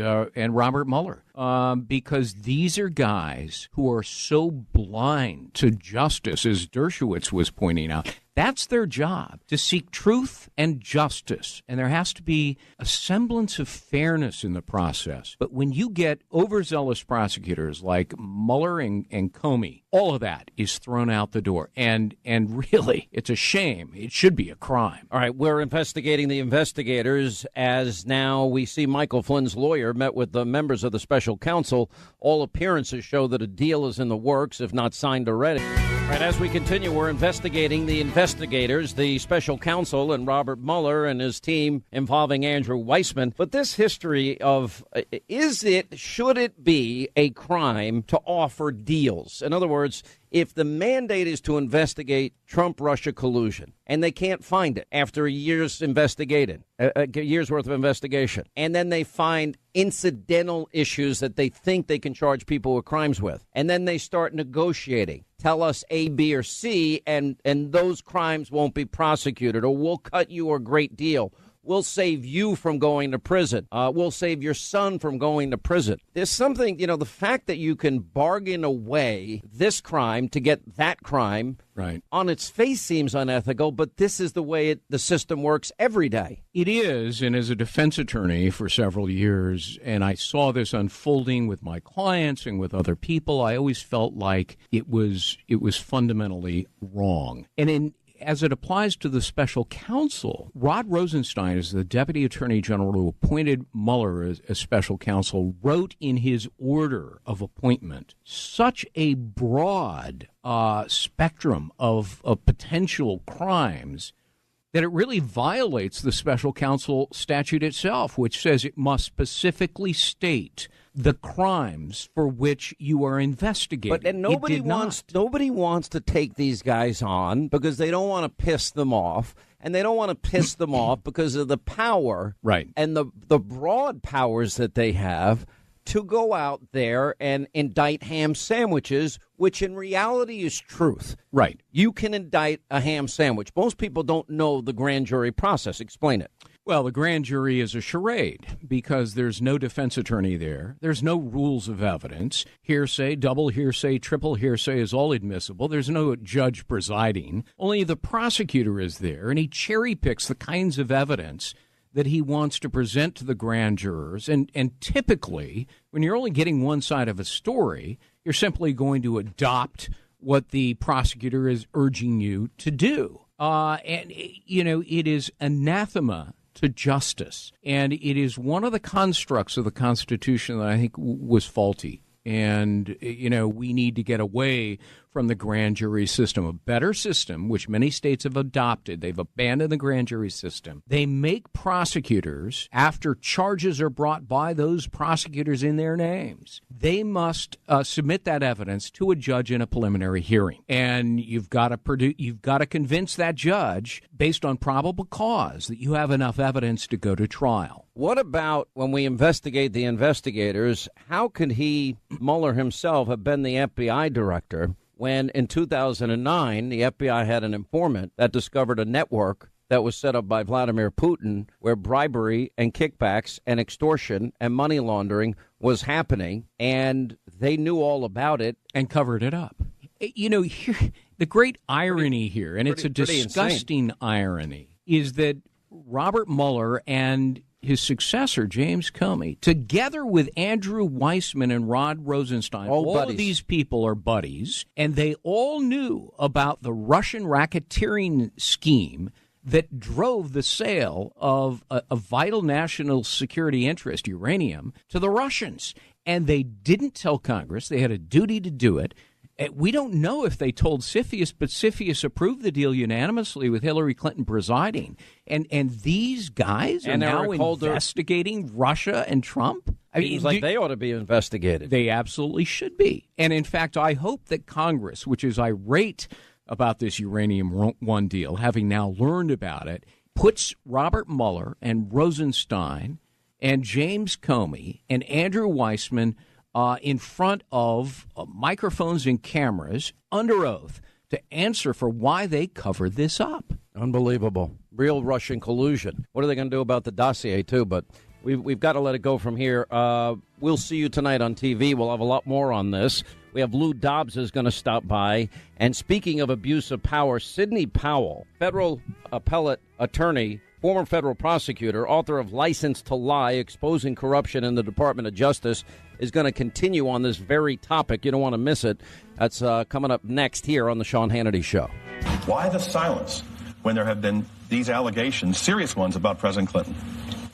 Robert Mueller. Because these are guys who are so blind to justice, as Dershowitz was pointing out. That's their job, to seek truth and justice. And there has to be a semblance of fairness in the process. But when you get overzealous prosecutors like Mueller and Comey, all of that is thrown out the door. And really, it's a shame. It should be a crime. All right, we're investigating the investigators as now we see Michael Flynn's lawyer met with the members of the special counsel. All appearances show that a deal is in the works, if not signed already. All right, as we continue, we're investigating the investigators, the special counsel, and Robert Mueller and his team involving Andrew Weissman. But this history of should it be a crime to offer deals? In other words, if the mandate is to investigate Trump-Russia collusion and they can't find it after a year's worth of investigation, and then they find incidental issues that they think they can charge people with crimes with, and then they start negotiating, tell us A, B, or C, and those crimes won't be prosecuted, or we'll cut you a great deal. We'll save you from going to prison. We'll save your son from going to prison. There's something, the fact that you can bargain away this crime to get that crime, right, on its face seems unethical, but this is the way the system works every day. It is, and as a defense attorney for several years, and I saw this unfolding with my clients and with other people, I always felt like it was fundamentally wrong. And as it applies to the special counsel, Rod Rosenstein, as the deputy attorney general who appointed Mueller as special counsel, wrote in his order of appointment such a broad spectrum of potential crimes that it really violates the special counsel statute itself, which says it must specifically state the crimes for which you are investigating. But nobody wants to take these guys on because they don't want to piss them off, and they don't want to piss them off because of the power, right, and the broad powers that they have to go out there and indict ham sandwiches, which in reality is truth. Right. You can indict a ham sandwich. Most people don't know the grand jury process. Explain it. Well, the grand jury is a charade because there's no defense attorney there. There's no rules of evidence. Hearsay, double hearsay, triple hearsay is all admissible. There's no judge presiding. Only the prosecutor is there, and he cherry picks the kinds of evidence that he wants to present to the grand jurors. And typically, when you're only getting one side of a story, you're simply going to adopt what the prosecutor is urging you to do. It is anathema to justice. And it is one of the constructs of the Constitution that I think was faulty. And, we need to get away from the grand jury system, a better system, which many states have adopted. They've abandoned the grand jury system. They make prosecutors, after charges are brought by those prosecutors in their names, they must submit that evidence to a judge in a preliminary hearing. And you've got to convince that judge, based on probable cause, that you have enough evidence to go to trial. What about when we investigate the investigators? How could Mueller himself, have been the FBI director when in 2009 the FBI had an informant that discovered a network that was set up by Vladimir Putin where bribery and kickbacks and extortion and money laundering was happening, and they knew all about it and covered it up? Here, the great irony here, and it's a disgusting irony, is that Robert Mueller and his successor, James Comey, together with Andrew Weissman and Rod Rosenstein, all of these people are buddies, and they all knew about the Russian racketeering scheme that drove the sale of a vital national security interest, uranium, to the Russians. And they didn't tell Congress. They had a duty to do it. We don't know if they told CFIUS, but CFIUS approved the deal unanimously with Hillary Clinton presiding. And these guys are now investigating Russia and Trump? Seems like they ought to be investigated. They absolutely should be. And in fact, I hope that Congress, which is irate about this Uranium One deal, having now learned about it, puts Robert Mueller and Rosenstein and James Comey and Andrew Weissman in front of microphones and cameras under oath to answer for why they covered this up. Unbelievable. Real Russian collusion. What are they going to do about the dossier, too? But we've got to let it go from here. We'll see you tonight on TV. We'll have a lot more on this. We have Lou Dobbs is going to stop by. And speaking of abuse of power, Sidney Powell, federal appellate attorney, former federal prosecutor, author of License to Lie, Exposing Corruption in the Department of Justice, is going to continue on this very topic. You don't want to miss it. That's coming up next here on the Sean Hannity Show. Why the silence when there have been these allegations, serious ones, about President Clinton?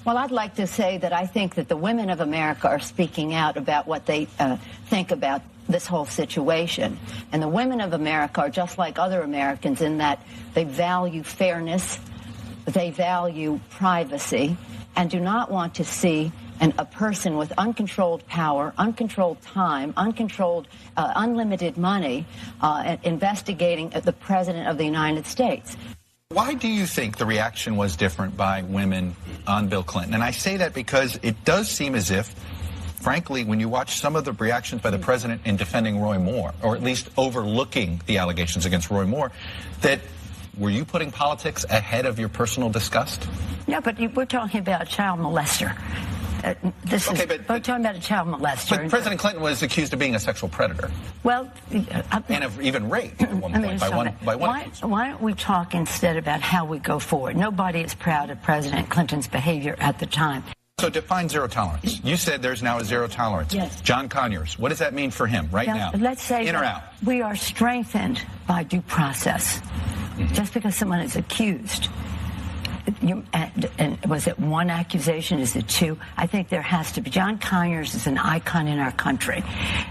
Well, I'd like to say that I think that the women of America are speaking out about what they think about this whole situation. And the women of America are just like other Americans in that they value fairness, they value privacy, and do not want to see a person with uncontrolled power, uncontrolled time, unlimited money investigating the President of the United States. Why do you think the reaction was different by women on Bill Clinton? And I say that because it does seem as if, frankly, when you watch some of the reactions by the president in defending Roy Moore, or at least overlooking the allegations against Roy Moore, that were you putting politics ahead of your personal disgust? No, but we're talking about a child molester. We're talking about a child molester. But President Clinton was accused of being a sexual predator. Well, and of even rape at one point by one. Why don't we talk instead about how we go forward? Nobody is proud of President Clinton's behavior at the time. So define zero tolerance. You said there's now a zero tolerance. Yes. John Conyers, what does that mean for him now? Let's say in or out? We are strengthened by due process. Mm-hmm. Just because someone is accused. And was it one accusation? Is it two? I think there has to be. John Conyers is an icon in our country.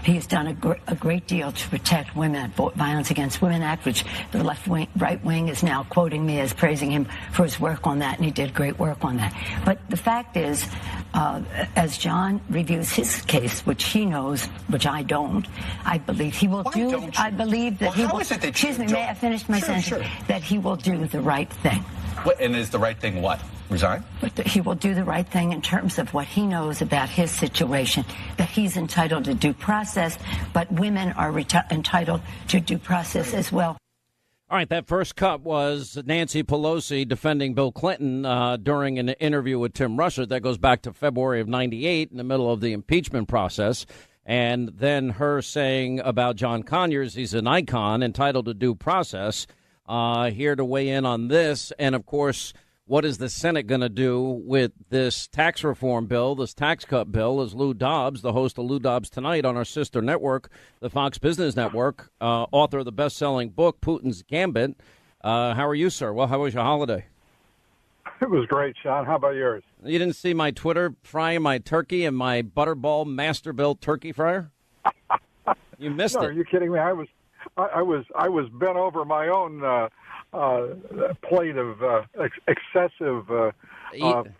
He's done a great deal to protect women, Violence Against Women Act, which the right wing is now quoting me as praising him for his work on that, and he did great work on that. But the fact is, as John reviews his case, which he knows, which I don't, I believe he will do. I believe that he will. Excuse me, may I finish my sentence? Sure. That he will do the right thing. And is the right thing what? Resign? He will do the right thing in terms of what he knows about his situation, that he's entitled to due process, but women are entitled to due process as well. All right, that first cut was Nancy Pelosi defending Bill Clinton during an interview with Tim Russert. That goes back to February of 98 in the middle of the impeachment process. And then her saying about John Conyers, he's an icon, entitled to due process. Here to weigh in on this. And, of course, what is the Senate going to do with this tax reform bill, this tax cut bill, is Lou Dobbs, the host of Lou Dobbs Tonight on our sister network, the Fox Business Network, author of the best-selling book, Putin's Gambit. How are you, sir? Well, how was your holiday? It was great, Sean. How about yours? You didn't see my Twitter frying my turkey and my Butterball Masterbuilt turkey fryer? You missed it. Are you kidding me? I was bent over my own plate of excessive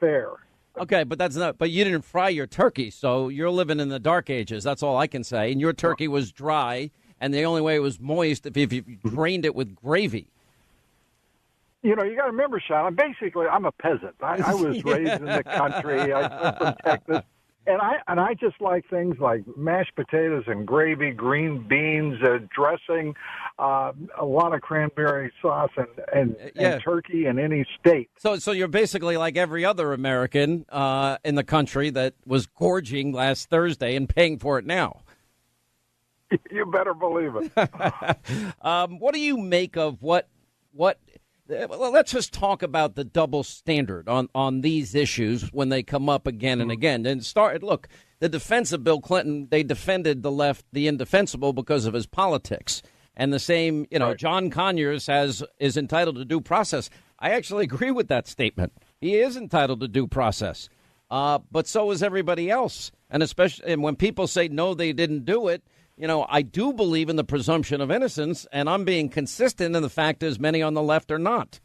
fare. Okay, but that's not. But you didn't fry your turkey, so you're living in the dark ages. That's all I can say. And your turkey was dry, and the only way it was moist if you drained it with gravy. You know, you got to remember, Sean. I'm a peasant. I was raised in the country. I'm from Texas. And I just like things like mashed potatoes and gravy, green beans, dressing, a lot of cranberry sauce, and turkey in any state. So you're basically like every other American in the country that was gorging last Thursday and paying for it now. You better believe it. What do you make of what? Well, let's just talk about the double standard on these issues when they come up again and again. And look, the defense of Bill Clinton, they defended the left, the indefensible, because of his politics. And the same, right. John Conyers is entitled to due process. I actually agree with that statement. He is entitled to due process. But so is everybody else. And especially when people say, no, they didn't do it. I do believe in the presumption of innocence, and I'm being consistent, and the fact is many on the left are not.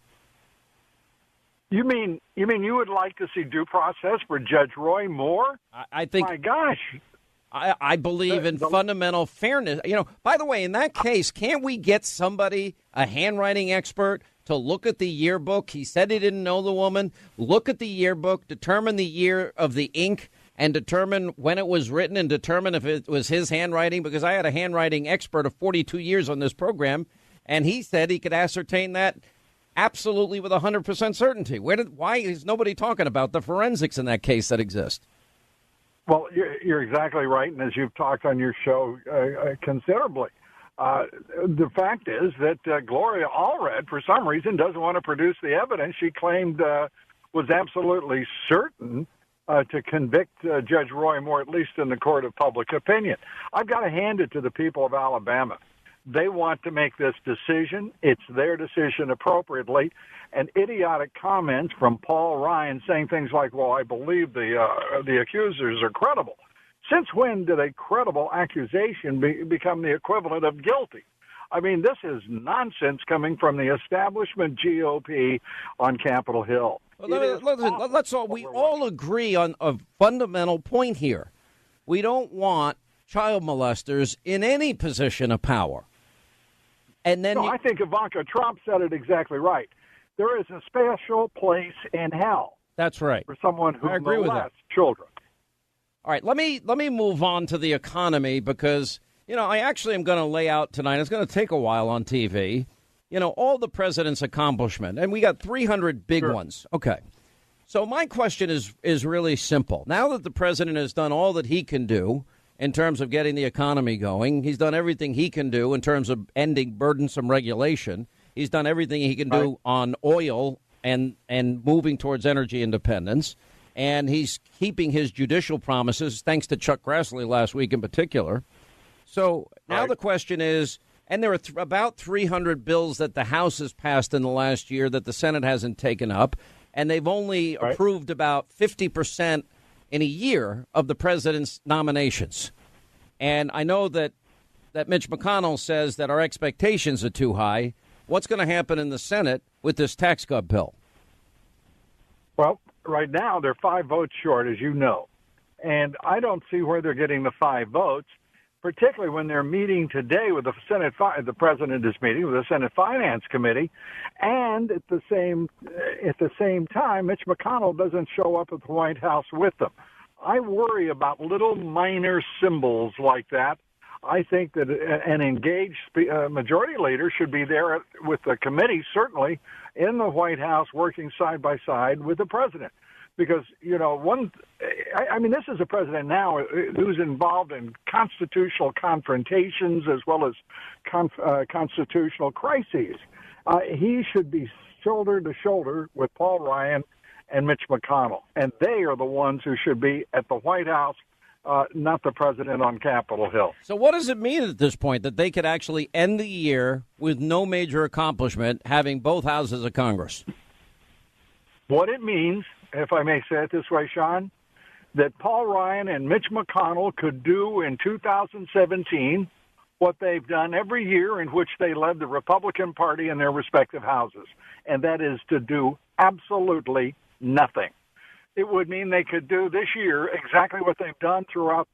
You mean you would like to see due process for Judge Roy Moore? I think. My gosh. I believe in fundamental fairness. By the way, in that case, can't we get somebody, a handwriting expert, to look at the yearbook? He said he didn't know the woman. Look at the yearbook, determine the year of the ink, and determine when it was written and determine if it was his handwriting, because I had a handwriting expert of 42 years on this program, and he said he could ascertain that absolutely with 100% certainty. Why is nobody talking about the forensics in that case that exist? Well, you're exactly right, and as you've talked on your show considerably, the fact is that Gloria Allred, for some reason, doesn't want to produce the evidence she claimed was absolutely certain to convict Judge Roy Moore, at least in the court of public opinion. I've got to hand it to the people of Alabama. They want to make this decision. It's their decision appropriately. And idiotic comments from Paul Ryan saying things like, well, I believe the accusers are credible. Since when did a credible accusation become the equivalent of guilty? I mean, this is nonsense coming from the establishment GOP on Capitol Hill. Well, we all agree on a fundamental point here. We don't want child molesters in any position of power. And then I think Ivanka Trump said it exactly right. There is a special place in hell. That's right. For someone who molests children. All right, let me move on to the economy because, I actually am going to lay out tonight. It's going to take a while on TV. All the president's accomplishment, and we got 300 big ones. Okay. So my question is really simple. Now that the president has done all that he can do in terms of getting the economy going, he's done everything he can do in terms of ending burdensome regulation. He's done everything he can do on oil and moving towards energy independence. And he's keeping his judicial promises, thanks to Chuck Grassley last week in particular. So now the question is, and there are about 300 bills that the House has passed in the last year that the Senate hasn't taken up, and they've only approved about 50% in a year of the president's nominations. And I know that Mitch McConnell says that our expectations are too high. What's going to happen in the Senate with this tax cut bill? Well, right now they're 5 votes short, as you know. And I don't see where they're getting the 5 votes, particularly when they're meeting today with the Senate. The president is meeting with the Senate Finance Committee. And at the same time, Mitch McConnell doesn't show up at the White House with them. I worry about little minor symbols like that. I think that an engaged majority leader should be there with the committee, certainly in the White House, working side by side with the president. Because, this is a president now who's involved in constitutional confrontations as well as constitutional crises. He should be shoulder to shoulder with Paul Ryan and Mitch McConnell. And they are the ones who should be at the White House, not the president on Capitol Hill. So what does it mean at this point that they could actually end the year with no major accomplishment, having both houses of Congress? What it means, if I may say it this way, Sean, that Paul Ryan and Mitch McConnell could do in 2017 what they've done every year in which they led the Republican Party in their respective houses, and that is to do absolutely nothing. It would mean they could do this year exactly what they've done throughout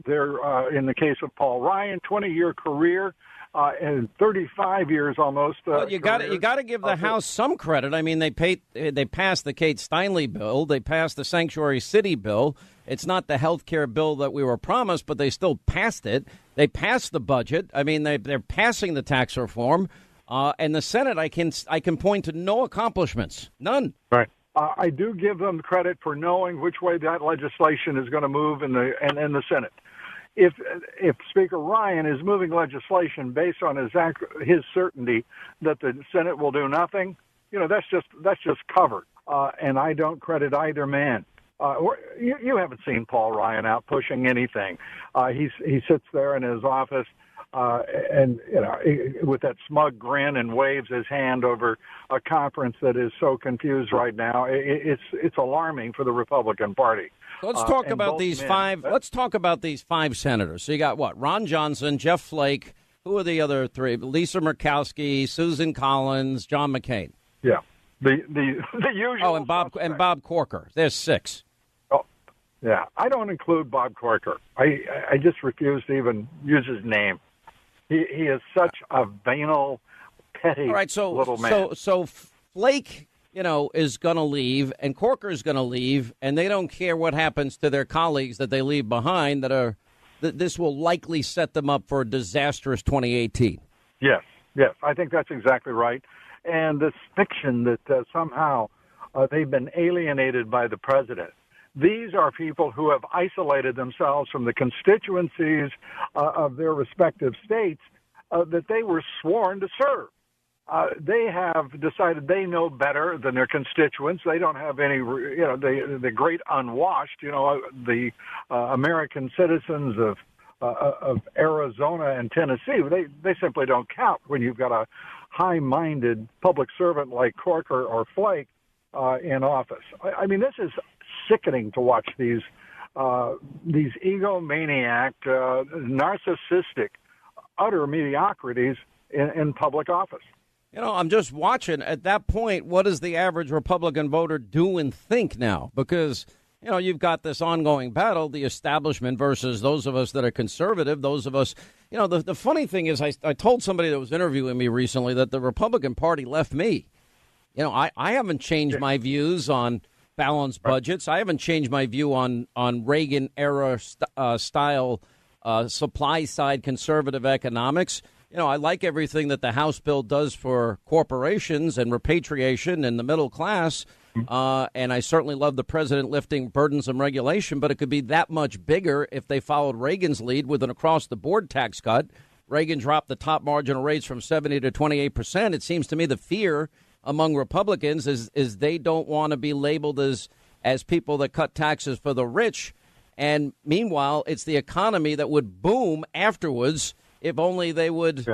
their, in the case of Paul Ryan, 20-year career, and 35 years almost. Well, you got to give the House some credit. I mean, they passed the Kate Steinle bill. They passed the Sanctuary City bill. It's not the health care bill that we were promised, but they still passed it. They passed the budget. I mean, they're passing the tax reform. And the Senate, I can point to no accomplishments, none. Right. I do give them credit for knowing which way that legislation is going to move in the Senate. If Speaker Ryan is moving legislation based on his certainty that the Senate will do nothing, that's just covered. And I don't credit either man. You haven't seen Paul Ryan out pushing anything. He sits there in his office and with that smug grin and waves his hand over a conference that is so confused right now. It's alarming for the Republican Party. Let's talk about these five. Let's talk about these 5 senators. So you got what? Ron Johnson, Jeff Flake. Who are the other 3? Lisa Murkowski, Susan Collins, John McCain. Yeah, the usual. Oh, and Bob Corker. There's 6. Oh, yeah. I don't include Bob Corker. I just refuse to even use his name. He is such a venal, petty little man. So Flake, is going to leave, and Corker is going to leave, and they don't care what happens to their colleagues that they leave behind. This will likely set them up for a disastrous 2018. Yes, I think that's exactly right. And this fiction that somehow they've been alienated by the president. These are people who have isolated themselves from the constituencies of their respective states that they were sworn to serve. They have decided they know better than their constituents. They don't have any, the great unwashed, the American citizens of Arizona and Tennessee. They simply don't count when you've got a high-minded public servant like Corker or Flake in office. I mean, this is sickening to watch these egomaniac, narcissistic, utter mediocrities in public office. I'm just watching. At that point, what does the average Republican voter do and think now? Because, you've got this ongoing battle, the establishment versus those of us that are conservative, those of us. The funny thing is I told somebody that was interviewing me recently that the Republican Party left me. I haven't changed my views on balanced budgets. I haven't changed my view on Reagan-era style supply-side conservative economics. I like everything that the House bill does for corporations and repatriation and the middle class. And I certainly love the president lifting burdensome regulation, but it could be that much bigger if they followed Reagan's lead with an across-the-board tax cut. Reagan dropped the top marginal rates from 70 to 28%. It seems to me the fear among Republicans is they don't want to be labeled as people that cut taxes for the rich. And meanwhile, it's the economy that would boom afterwards if only they would,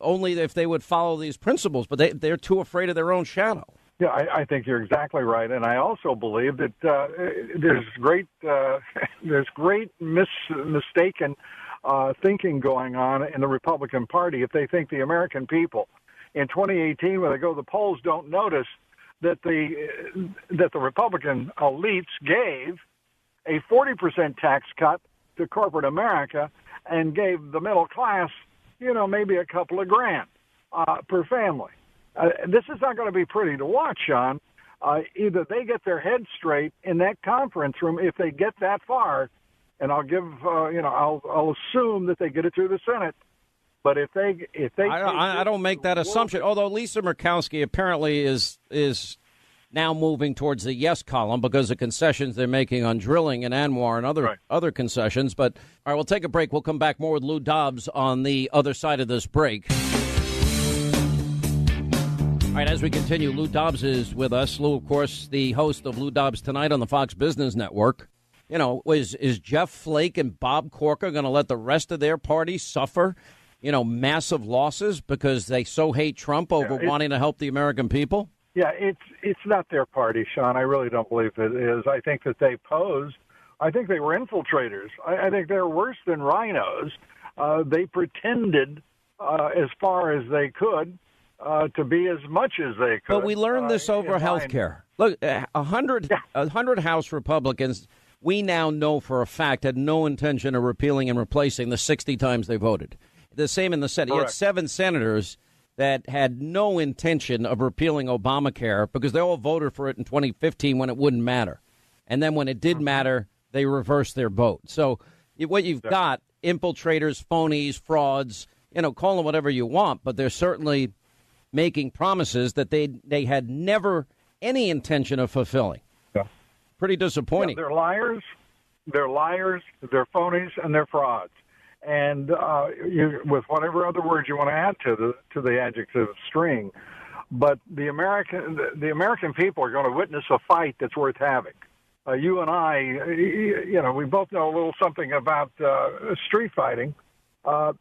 only if they would follow these principles. But they're too afraid of their own shadow. Yeah, I think you're exactly right, and I also believe that there's great mistaken thinking going on in the Republican Party if they think the American people in 2018, when they go to the polls, don't notice that the Republican elites gave a 40% tax cut to corporate America and gave the middle class, maybe a couple of grand per family. This is not going to be pretty to watch, Sean. Either they get their heads straight in that conference room if they get that far, and I'll assume that they get it through the Senate. But if they, I don't make that assumption. Although Lisa Murkowski apparently is now moving towards the yes column because of concessions they're making on drilling in Anwar and other concessions. But all right, we'll take a break. We'll come back more with Lou Dobbs on the other side of this break. All right, as we continue, Lou Dobbs is with us. Lou, of course, the host of Lou Dobbs Tonight on the Fox Business Network. Is Jeff Flake and Bob Corker going to let the rest of their party suffer, massive losses because they so hate Trump over wanting to help the American people? Yeah, it's not their party, Sean. I really don't believe it is. I think that they posed. I think they were infiltrators. I think they're worse than rhinos. They pretended as far as they could to be as much as they could. But we learned this over health care. Look, 100 House Republicans, we now know for a fact, had no intention of repealing and replacing the 60 times they voted. The same in the Senate. You had 7 senators that had no intention of repealing Obamacare because they all voted for it in 2015 when it wouldn't matter. And then when it did matter, they reversed their vote. So what you've got, infiltrators, phonies, frauds, call them whatever you want, but they're certainly making promises that they had never any intention of fulfilling. Yeah. Pretty disappointing. Yeah, they're liars, they're phonies, and they're frauds. And with whatever other words you want to add to the adjective string, but the American people are going to witness a fight that's worth having. You and I, we both know a little something about street fighting. I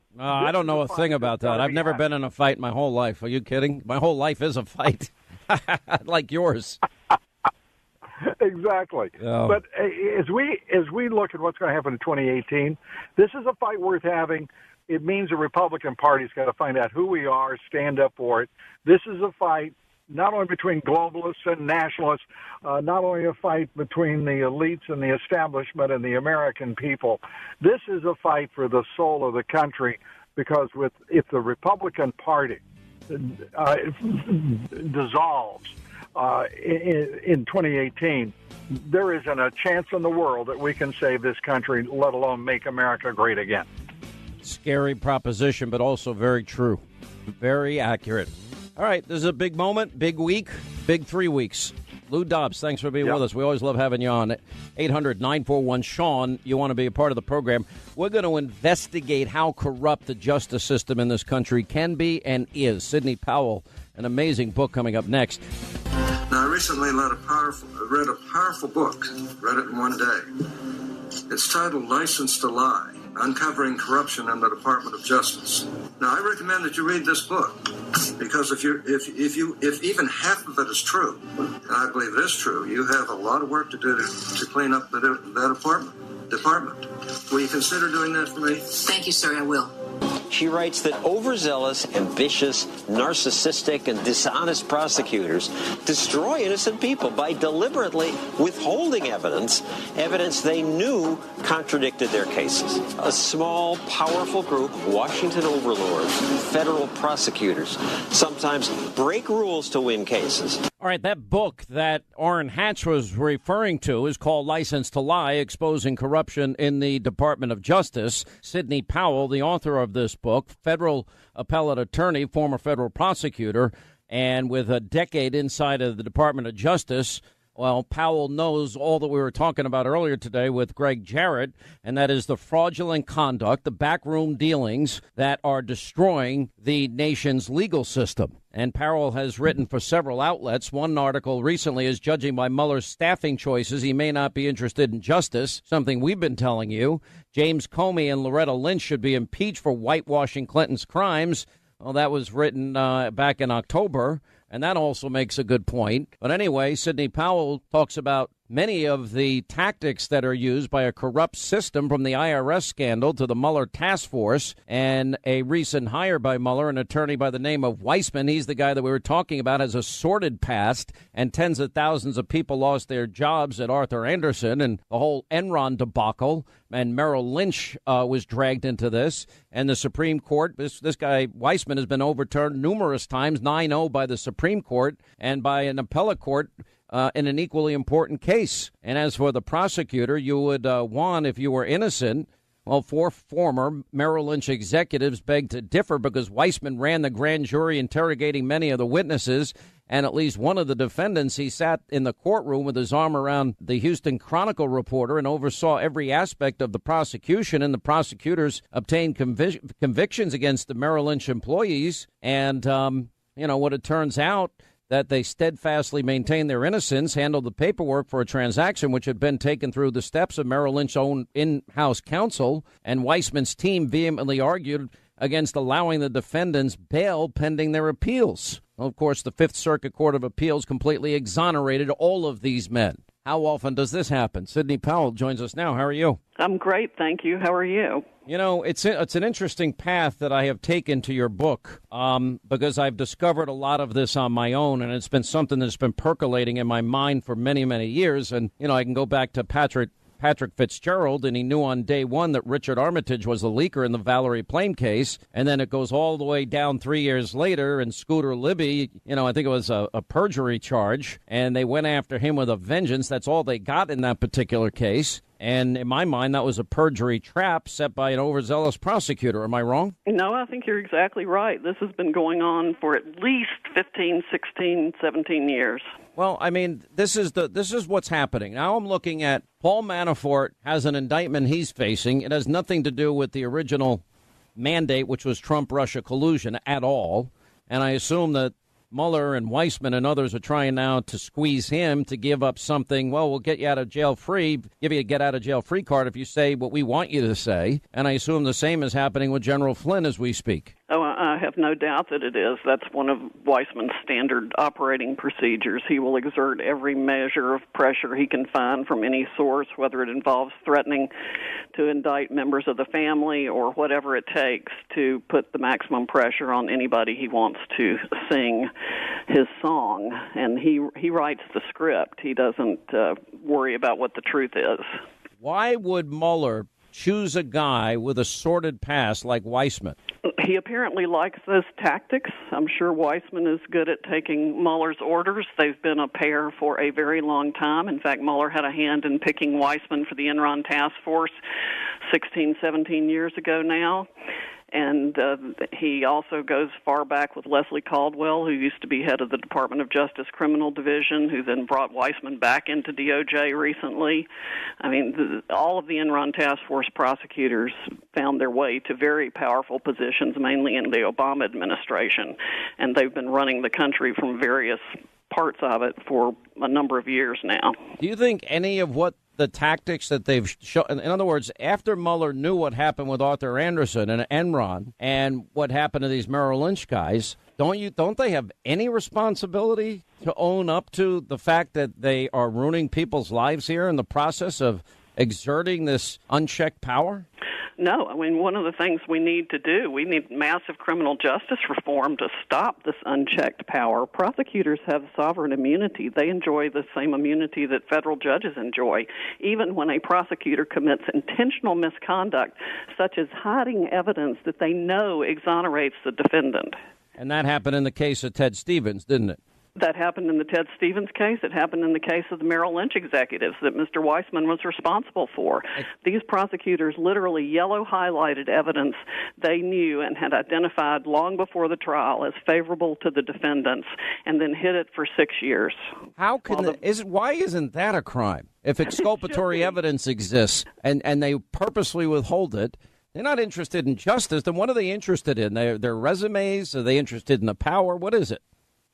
don't know a thing about that. I've never been in a fight my whole life. Are you kidding? My whole life is a fight, like yours. Exactly. Oh. But as we look at what's going to happen in 2018, this is a fight worth having. It means the Republican Party's got to find out who we are, stand up for it. This is a fight not only between globalists and nationalists, not only a fight between the elites and the establishment and the American people. This is a fight for the soul of the country, because if the Republican Party dissolves in 2018, there isn't a chance in the world that we can save this country, let alone make America great again. Scary proposition, but also very true. Very accurate. All right, this is a big moment, big week, big 3 weeks. Lou Dobbs, thanks for being with us. We always love having you on. 800-941-SEAN. You want to be a part of the program. We're going to investigate how corrupt the justice system in this country can be and is. Sidney Powell, an amazing book coming up next. Now, I recently read a powerful book, read it in one day. It's titled License to Lie, Uncovering Corruption in the Department of Justice. Now, I recommend that you read this book because if even half of it is true, and I believe it is true, you have a lot of work to do to clean up that department. Will you consider doing that for me? Thank you, sir. I will. She writes that overzealous, ambitious, narcissistic, and dishonest prosecutors destroy innocent people by deliberately withholding evidence they knew contradicted their cases. A small, powerful group of Washington overlords, federal prosecutors, sometimes break rules to win cases. All right, that book that Orrin Hatch was referring to is called License to Lie, Exposing Corruption in the Department of Justice. Sidney Powell, the author of this book, federal appellate attorney, former federal prosecutor, and with a decade inside of the Department of Justice. Well, Powell knows all that we were talking about earlier today with Greg Jarrett, and that is the fraudulent conduct, the backroom dealings that are destroying the nation's legal system. And Powell has written for several outlets. One article recently is judging by Mueller's staffing choices, he may not be interested in justice, something we've been telling you. James Comey and Loretta Lynch should be impeached for whitewashing Clinton's crimes. Well, that was written back in October. And that also makes a good point. But anyway, Sidney Powell talks about many of the tactics that are used by a corrupt system, from the IRS scandal to the Mueller task force, and a recent hire by Mueller, an attorney by the name of Weissman. He's the guy that we were talking about, has a sordid past, and tens of thousands of people lost their jobs at Arthur Andersen, and the whole Enron debacle. And Merrill Lynch was dragged into this. And the Supreme Court, this guy Weissman has been overturned numerous times, 9-0 by the Supreme Court and by an appellate court in an equally important case. And as for the prosecutor, you would want, if you were innocent, well, 4 former Merrill Lynch executives begged to differ because Weissman ran the grand jury interrogating many of the witnesses. And at least one of the defendants, he sat in the courtroom with his arm around the Houston Chronicle reporter and oversaw every aspect of the prosecution. And the prosecutors obtained convictions against the Merrill Lynch employees. And, what it turns out, that they steadfastly maintained their innocence, handled the paperwork for a transaction which had been taken through the steps of Merrill Lynch's own in-house counsel. And Weissman's team vehemently argued against allowing the defendants bail pending their appeals. Well, of course, the Fifth Circuit Court of Appeals completely exonerated all of these men. How often does this happen? Sidney Powell joins us now. How are you? I'm great, thank you. How are you? You know, it's an interesting path that I have taken to your book because I've discovered a lot of this on my own, and it's been something that's been percolating in my mind for many, many years. And, I can go back to Patrick Fitzgerald, and he knew on day one that Richard Armitage was the leaker in the Valerie Plame case. And then it goes all the way down 3 years later, and Scooter Libby, I think it was a perjury charge, and they went after him with a vengeance. That's all they got in that particular case. And in my mind, that was a perjury trap set by an overzealous prosecutor. Am I wrong? No, I think you're exactly right. This has been going on for at least 15, 16, 17 years. Well, I mean, this is what's happening. Now I'm looking at Paul Manafort has an indictment he's facing. It has nothing to do with the original mandate, which was Trump-Russia collusion at all. And I assume that Mueller and Weissman and others are trying now to squeeze him to give up something. Well, we'll get you out of jail free, give you a get out of jail free card if you say what we want you to say. And I assume the same is happening with General Flynn as we speak. Oh, I have no doubt that it is. That's one of Weissman's standard operating procedures. He will exert every measure of pressure he can find from any source, whether it involves threatening to indict members of the family or whatever it takes to put the maximum pressure on anybody he wants to sing his song. And he writes the script. He doesn't worry about what the truth is. Why would Mueller choose a guy with a sordid past like Weissman? He apparently likes those tactics. I'm sure Weissman is good at taking Mueller's orders. They've been a pair for a very long time. In fact, Mueller had a hand in picking Weissman for the Enron task force 16, 17 years ago now. And he also goes far back with Leslie Caldwell, who used to be head of the Department of Justice Criminal Division, who then brought Weissman back into DOJ recently. I mean, all of the Enron Task Force prosecutors found their way to very powerful positions, mainly in the Obama administration, and they've been running the country from various parts of it for a number of years now. Do you think any of what the tactics that they've shown, in other words, after Mueller knew what happened with Arthur Anderson and Enron and what happened to these Merrill Lynch guys, don't they have any responsibility to own up to the fact that they are ruining people's lives here in the process of exerting this unchecked power? No, I mean, one of the things we need to do, we need massive criminal justice reform to stop this unchecked power. Prosecutors have sovereign immunity. They enjoy the same immunity that federal judges enjoy, even when a prosecutor commits intentional misconduct, such as hiding evidence that they know exonerates the defendant. And that happened in the case of Ted Stevens, didn't it? That happened in the Ted Stevens case. It happened in the case of the Merrill Lynch executives that Mr. Weissman was responsible for. These prosecutors literally yellow highlighted evidence they knew and had identified long before the trial as favorable to the defendants, and then hid it for 6 years. How can why isn't that a crime? If exculpatory evidence exists and they purposely withhold it, they're not interested in justice. Then what are they interested in? Their resumes? Are they interested in the power? What is it?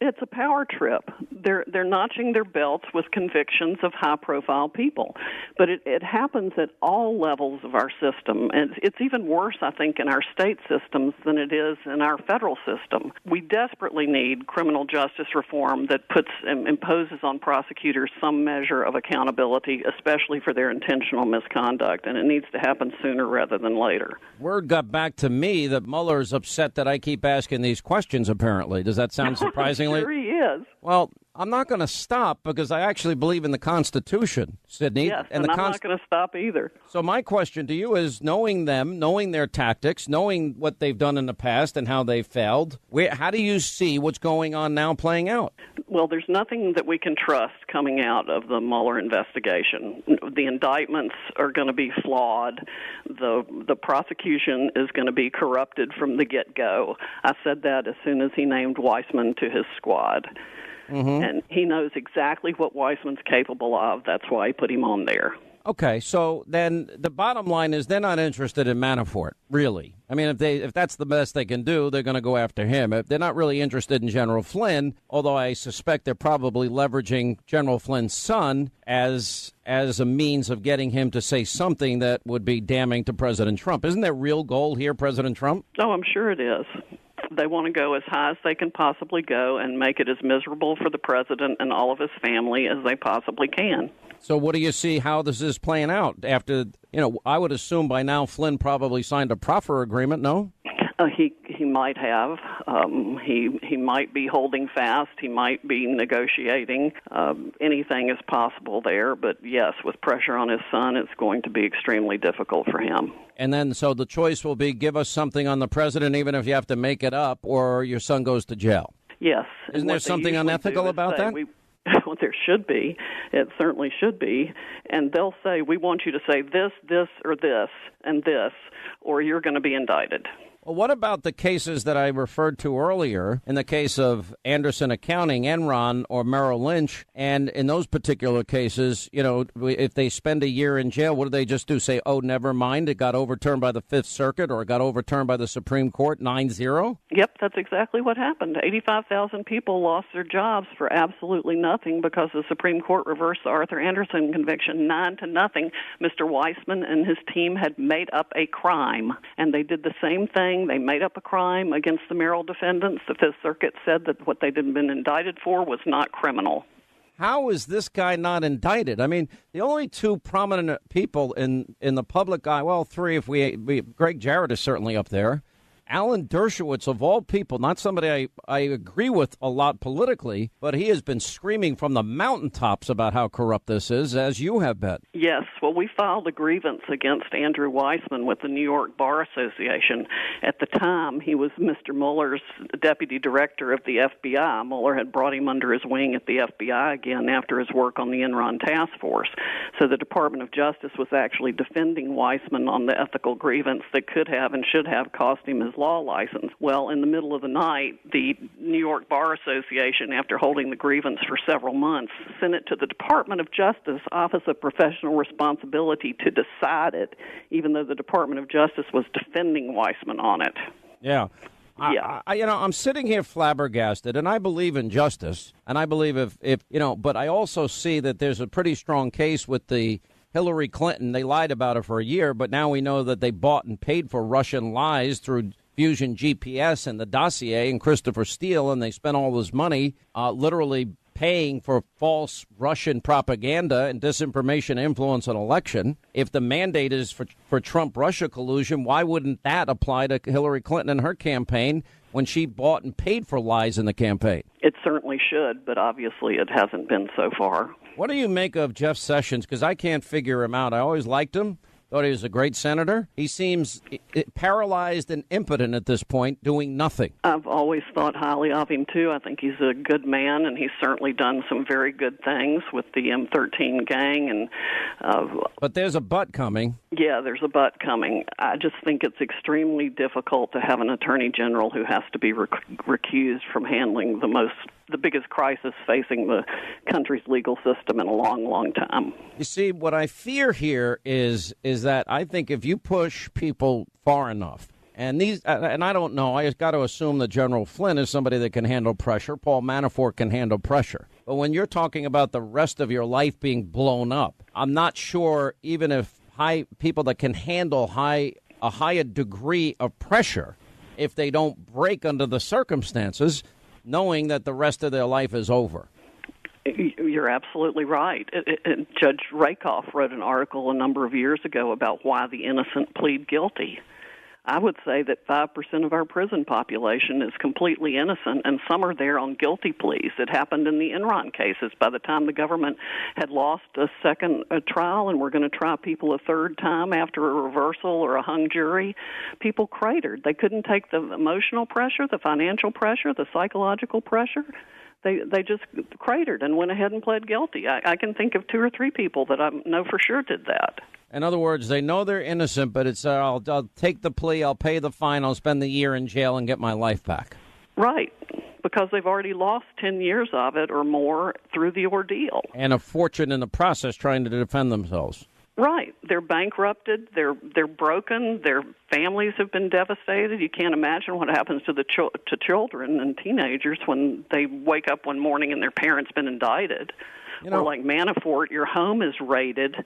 It's a power trip. They're notching their belts with convictions of high-profile people. But it happens at all levels of our system. And it's even worse, I think, in our state systems than it is in our federal system. We desperately need criminal justice reform that imposes on prosecutors some measure of accountability, especially for their intentional misconduct. And it needs to happen sooner rather than later. Word got back to me that Mueller's upset that I keep asking these questions, apparently. Does that sound surprisingly? Sure he is. Well, I'm not going to stop because I actually believe in the Constitution, Sydney. Yes, and I'm not going to stop either. So my question to you is, knowing them, knowing their tactics, knowing what they've done in the past and how they've failed, how do you see what's going on now playing out? Well, there's nothing that we can trust coming out of the Mueller investigation. The indictments are going to be flawed. The prosecution is going to be corrupted from the get-go. I said that as soon as he named Weissman to his squad. Mm-hmm. And he knows exactly what Weissman's capable of. That's why he put him on there. Okay, so then the bottom line is they're not interested in Manafort, really. I mean, if that's the best they can do, they're going to go after him. If they're not really interested in General Flynn, although I suspect they're probably leveraging General Flynn's son as a means of getting him to say something that would be damning to President Trump. Isn't their real goal here, President Trump? Oh, I'm sure it is. They want to go as high as they can possibly go and make it as miserable for the president and all of his family as they possibly can. So what do you see how this is playing out? After, I would assume by now Flynn probably signed a proffer agreement, no? He might have. He might be holding fast. He might be negotiating. Anything is possible there. But, yes, with pressure on his son, it's going to be extremely difficult for him. And then so the choice will be give us something on the president, even if you have to make it up, or your son goes to jail. Yes. Isn't there something unethical about that? Well, there should be. It certainly should be. And they'll say, we want you to say this, or this, and this, or you're going to be indicted. Well, what about the cases that I referred to earlier, in the case of Anderson Accounting, Enron, or Merrill Lynch? And in those particular cases, if they spend a year in jail, what do they just do? Say, oh, never mind, it got overturned by the Fifth Circuit or it got overturned by the Supreme Court 9-0? Yep, that's exactly what happened. 85,000 people lost their jobs for absolutely nothing because the Supreme Court reversed the Arthur Anderson conviction 9-0. Mr. Weissman and his team had made up a crime, and they did the same thing. They made up a crime against the Merrill defendants. The Fifth Circuit said that what they'd been indicted for was not criminal. How is this guy not indicted? I mean, the only two prominent people in the public eye, well, three, if we Greg Jarrett is certainly up there. Alan Dershowitz, of all people, not somebody I agree with a lot politically, but he has been screaming from the mountaintops about how corrupt this is, as you have been. Yes. Well, we filed a grievance against Andrew Weissman with the New York Bar Association. At the time, he was Mr. Mueller's deputy director of the FBI. Mueller had brought him under his wing at the FBI again after his work on the Enron task force. So the Department of Justice was actually defending Weissman on the ethical grievance that could have and should have cost him his law license. Well, in the middle of the night, the New York Bar Association, after holding the grievance for several months, sent it to the Department of Justice Office of Professional Responsibility to decide it, even though the Department of Justice was defending Weissman on it. Yeah. Yeah. I'm sitting here flabbergasted, and I believe in justice, and I believe if but I also see that there's a pretty strong case with the Hillary Clinton. They lied about her for a year, but now we know that they bought and paid for Russian lies through Fusion GPS and the dossier and Christopher Steele, and they spent all this money literally paying for false Russian propaganda and disinformation to influence an election. If the mandate is for Trump-Russia collusion, why wouldn't that apply to Hillary Clinton and her campaign when she bought and paid for lies in the campaign? It certainly should, but obviously it hasn't been so far. What do you make of Jeff Sessions? Because I can't figure him out. I always liked him. Thought he was a great senator. He seems paralyzed and impotent at this point, doing nothing. I've always thought highly of him, too. I think he's a good man, and he's certainly done some very good things with the M13 gang. But there's a but coming. Yeah, there's a but coming. I just think it's extremely difficult to have an attorney general who has to be recused from handling the biggest crisis facing the country's legal system in a long, long time. You see, what I fear here is that I think if you push people far enough, and I don't know, I got to assume that General Flynn is somebody that can handle pressure. Paul Manafort can handle pressure. But when you're talking about the rest of your life being blown up, I'm not sure even if people that can handle a higher degree of pressure, if they don't break under the circumstances, knowing that the rest of their life is over. You're absolutely right. Judge Rakoff wrote an article a number of years ago about why the innocent plead guilty. I would say that 5% of our prison population is completely innocent, and some are there on guilty pleas. It happened in the Enron cases. By the time the government had lost a second trial and were going to try people a third time after a reversal or a hung jury, people cratered. They couldn't take the emotional pressure, the financial pressure, the psychological pressure. They just cratered and went ahead and pled guilty. I can think of 2 or 3 people that I know for sure did that. In other words, they know they're innocent, but it's I'll take the plea, I'll pay the fine, I'll spend the year in jail and get my life back. Right, because they've already lost 10 years of it or more through the ordeal. And a fortune in the process trying to defend themselves. Right. They're bankrupted. They're broken. Their families have been devastated. You can't imagine what happens to to children and teenagers when they wake up one morning and their parents been indicted. Or like Manafort, your home is raided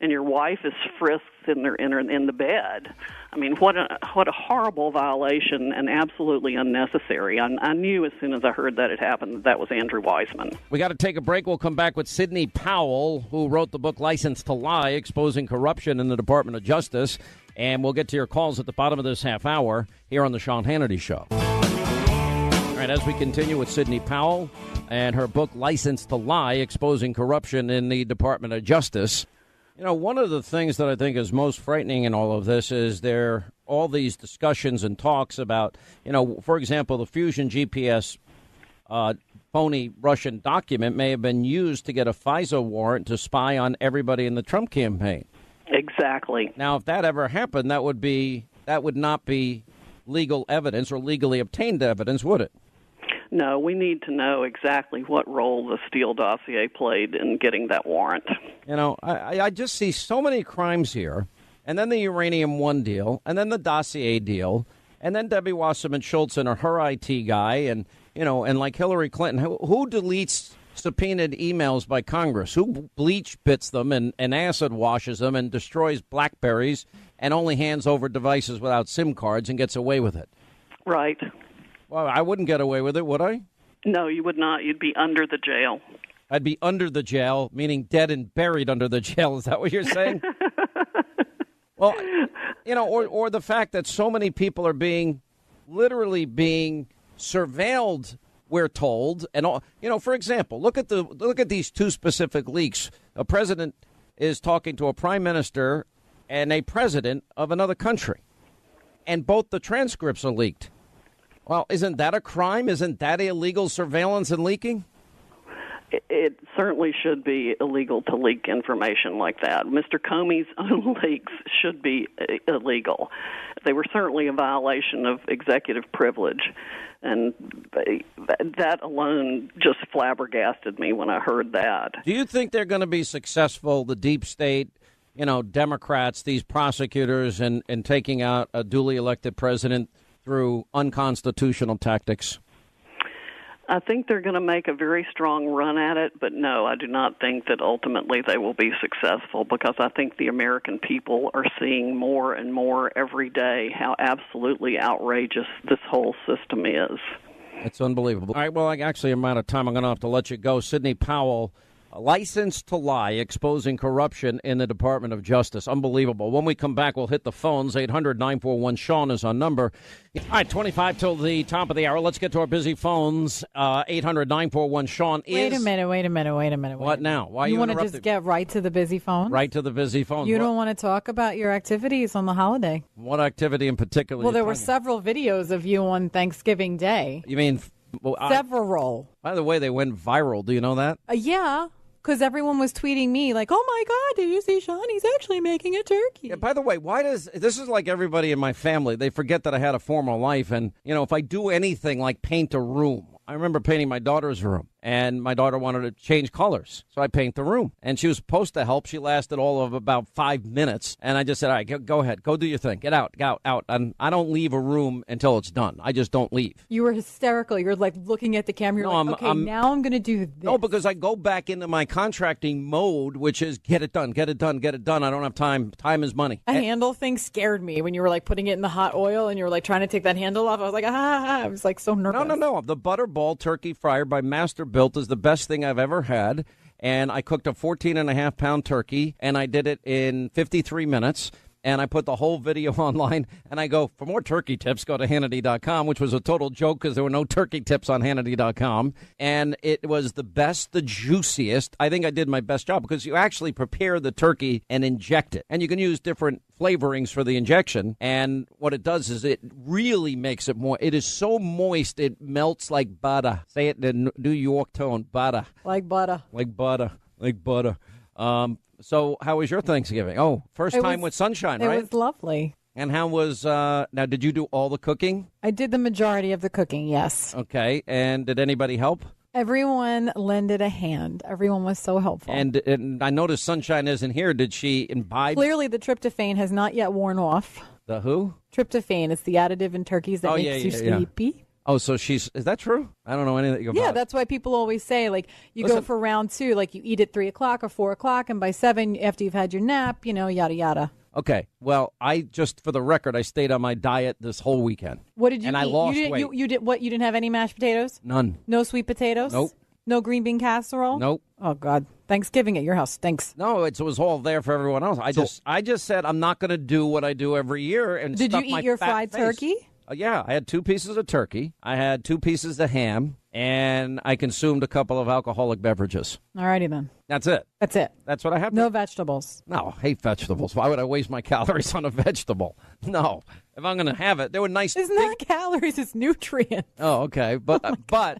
and your wife is frisked in the bed. I mean, what a horrible violation and absolutely unnecessary. I knew as soon as I heard that it happened that was Andrew Weissman. We got to take a break. We'll come back with Sidney Powell, who wrote the book License to Lie, Exposing Corruption in the Department of Justice. And we'll get to your calls at the bottom of this half hour here on the Sean Hannity Show. All right, as we continue with Sidney Powell and her book License to Lie, Exposing Corruption in the Department of Justice. You know, one of the things that I think is most frightening in all of this is there are all these discussions and talks about, for example, the Fusion GPS phony Russian document may have been used to get a FISA warrant to spy on everybody in the Trump campaign. Exactly. Now, if that ever happened, that would not be legal evidence or legally obtained evidence, would it? No, we need to know exactly what role the Steele dossier played in getting that warrant. I just see so many crimes here, and then the Uranium One deal, and then the dossier deal, and then Debbie Wasserman Schultz and her IT guy, and like Hillary Clinton, who deletes subpoenaed emails by Congress, who bleach bits them and acid washes them and destroys BlackBerries and only hands over devices without SIM cards and gets away with it. Right. Well, I wouldn't get away with it, would I? No, you would not. You'd be under the jail. I'd be under the jail, meaning dead and buried under the jail. Is that what you're saying? Well, or the fact that so many people are being literally being surveilled, we're told. And, for example, look at these two specific leaks. A president is talking to a prime minister and a president of another country, and both the transcripts are leaked. Well, isn't that a crime? Isn't that illegal surveillance and leaking? It certainly should be illegal to leak information like that. Mr. Comey's own leaks should be illegal. They were certainly a violation of executive privilege, and that alone just flabbergasted me when I heard that. Do you think they're going to be successful, the deep state, Democrats, these prosecutors, in taking out a duly elected president through unconstitutional tactics? I think they're going to make a very strong run at it, but no, I do not think that ultimately they will be successful, because I think the American people are seeing more and more every day how absolutely outrageous this whole system is. It's unbelievable. All right, well, actually, I'm out of time. I'm going to have to let you go. Sidney Powell, licensed to lie, exposing corruption in the Department of Justice. Unbelievable. When we come back, we'll hit the phones. 800-941-SEAN is our number. All right, 25 till the top of the hour. Let's get to our busy phones. 800-941-SEAN is... Wait a minute. What now? Why you want to just get right to the busy phone? Right to the busy phone. You don't want to talk about your activities on the holiday? What activity in particular? Well, there were several videos of you on Thanksgiving Day. You mean... Well, several. By the way, they went viral. Do you know that? Yeah. Because everyone was tweeting me like, oh, my God, did you see Sean? He's actually making a turkey. Yeah, by the way, this is like everybody in my family. They forget that I had a former life. And, if I do anything like paint a room, I remember painting my daughter's room, and my daughter wanted to change colors. So I paint the room, and she was supposed to help. She lasted all of about 5 minutes. And I just said, all right, go ahead. Go do your thing. Get out. And I don't leave a room until it's done. I just don't leave. You were hysterical. You're like looking at the camera. You're now I'm going to do this. No, because I go back into my contracting mode, which is get it done. I don't have time. Time is money. A handle thing scared me when you were like putting it in the hot oil and you were like trying to take that handle off. I was like, I was like so nervous. No. The Butterball Turkey Fryer by Masterbuilt is the best thing I've ever had. And I cooked a 14.5-pound turkey, and I did it in 53 minutes. And I put the whole video online, and I go, for more turkey tips, go to Hannity.com, which was a total joke because there were no turkey tips on Hannity.com. And it was the best, the juiciest. I think I did my best job because you actually prepare the turkey and inject it. And you can use different flavorings for the injection. And what it does is it really makes it more. It is so moist, it melts like butter. Say it in New York tone, butter. Like butter. Like butter. Like butter. So how was your Thanksgiving? Oh, first time with sunshine, right? It was lovely. And how was, now, did you do all the cooking? I did the majority of the cooking, yes. Okay. And did anybody help? Everyone lended a hand. Everyone was so helpful. And I noticed Sunshine isn't here. Did she imbibe? Clearly, the tryptophan has not yet worn off. The who? Tryptophan. It's the additive in turkeys that makes you sleepy. Yeah. Oh, so is that true? I don't know anything about it. Yeah, that's why people always say, like, you go for round 2, like you eat at 3 o'clock or 4 o'clock, and by 7, after you've had your nap, yada, yada. Okay. Well, for the record, I stayed on my diet this whole weekend. What did you eat? And I lost weight. You did what? You didn't have any mashed potatoes? None. No sweet potatoes? Nope. No green bean casserole? Nope. Oh, God. Thanksgiving at your house stinks. No, it was all there for everyone else. I just said I'm not going to do what I do every year and did stuff you my eat your fat fried face. Turkey? Yeah, I had 2 pieces of turkey. I had 2 pieces of ham, and I consumed a couple of alcoholic beverages. All righty then. That's it. That's it. That's what I have. No vegetables. No, I hate vegetables. Why would I waste my calories on a vegetable? No. If I'm going to have it, they were nice. It's not calories, it's nutrients. Oh, okay. But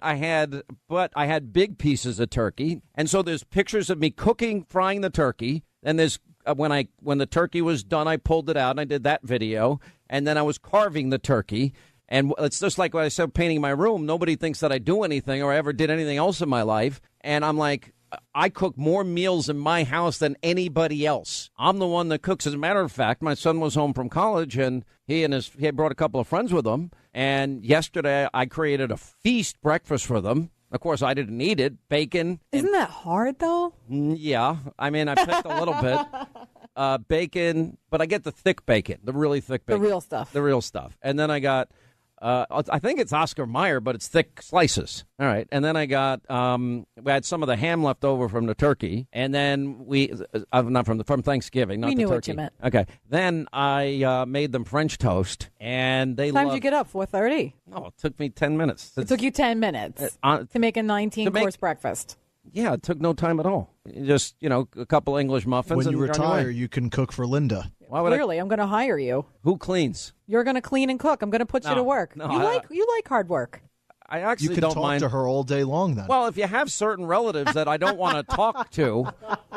I had big pieces of turkey, and so there's pictures of me cooking, frying the turkey, and there's when the turkey was done, I pulled it out and I did that video, and then I was carving the turkey. And it's just like when I said painting my room. Nobody thinks that I do anything or I ever did anything else in my life. And I'm like, I cook more meals in my house than anybody else. I'm the one that cooks. As a matter of fact, my son was home from college, and he had brought a couple of friends with him. And yesterday I created a feast breakfast for them. Of course, I didn't eat it. Bacon. Isn't that hard, though? Yeah. I mean, I picked a little bit. Bacon, but I get the thick bacon, the really thick bacon. The real stuff. The real stuff. And then I got I think it's Oscar Mayer, but it's thick slices. All right. And then I got, we had some of the ham left over from the turkey. And then not from Thanksgiving, not we the knew turkey. what you meant. Okay. Then I made them French toast. And they What time did you get up? 4:30? Oh, it took me 10 minutes. It took you 10 minutes to make a 19-course breakfast. Yeah, it took no time at all. Just, a couple English muffins. When you and retire, you can cook for Linda. Clearly, I'm going to hire you. Who cleans? You're going to clean and cook. I'm going to put you to work. No, you like hard work. I actually you can don't talk mind. to her all day long then. Well, if you have certain relatives that I don't want to talk to,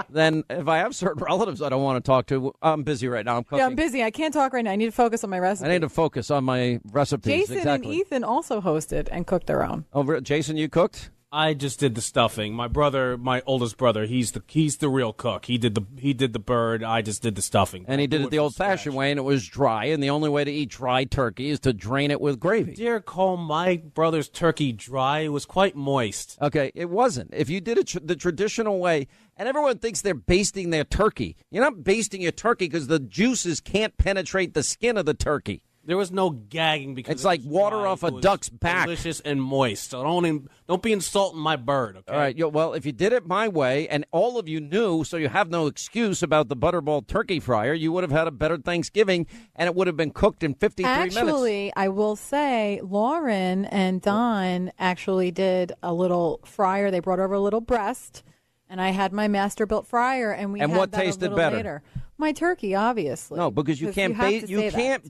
then if I have certain relatives I don't want to talk to, I'm busy right now. I'm cooking. Yeah, I'm busy. I can't talk right now. I need to focus on my recipe. I need to focus on my recipes. Jason exactly. and Ethan also hosted and cooked their own. Oh, Jason, you cooked? I just did the stuffing. My brother, my oldest brother, he's the real cook. He did the bird. I just did the stuffing. And he did it the old-fashioned way, and it was dry. And the only way to eat dry turkey is to drain it with gravy. Dear Cole, my brother's turkey dry. It was quite moist. Okay, it wasn't. If you did it the traditional way, and everyone thinks they're basting their turkey. You're not basting your turkey because the juices can't penetrate the skin of the turkey. There was no gagging because it's like water off a duck's back. Delicious and moist. So don't be insulting my bird. Okay. All right. Well, if you did it my way, and all of you knew, so you have no excuse about the Butterball turkey fryer, you would have had a better Thanksgiving, and it would have been cooked in 53 minutes. Actually, I will say, Lauren and Don actually did a little fryer. They brought over a little breast, and I had my master-built fryer, and we had what that tasted a little better? later. My turkey, obviously. No, because you can't baste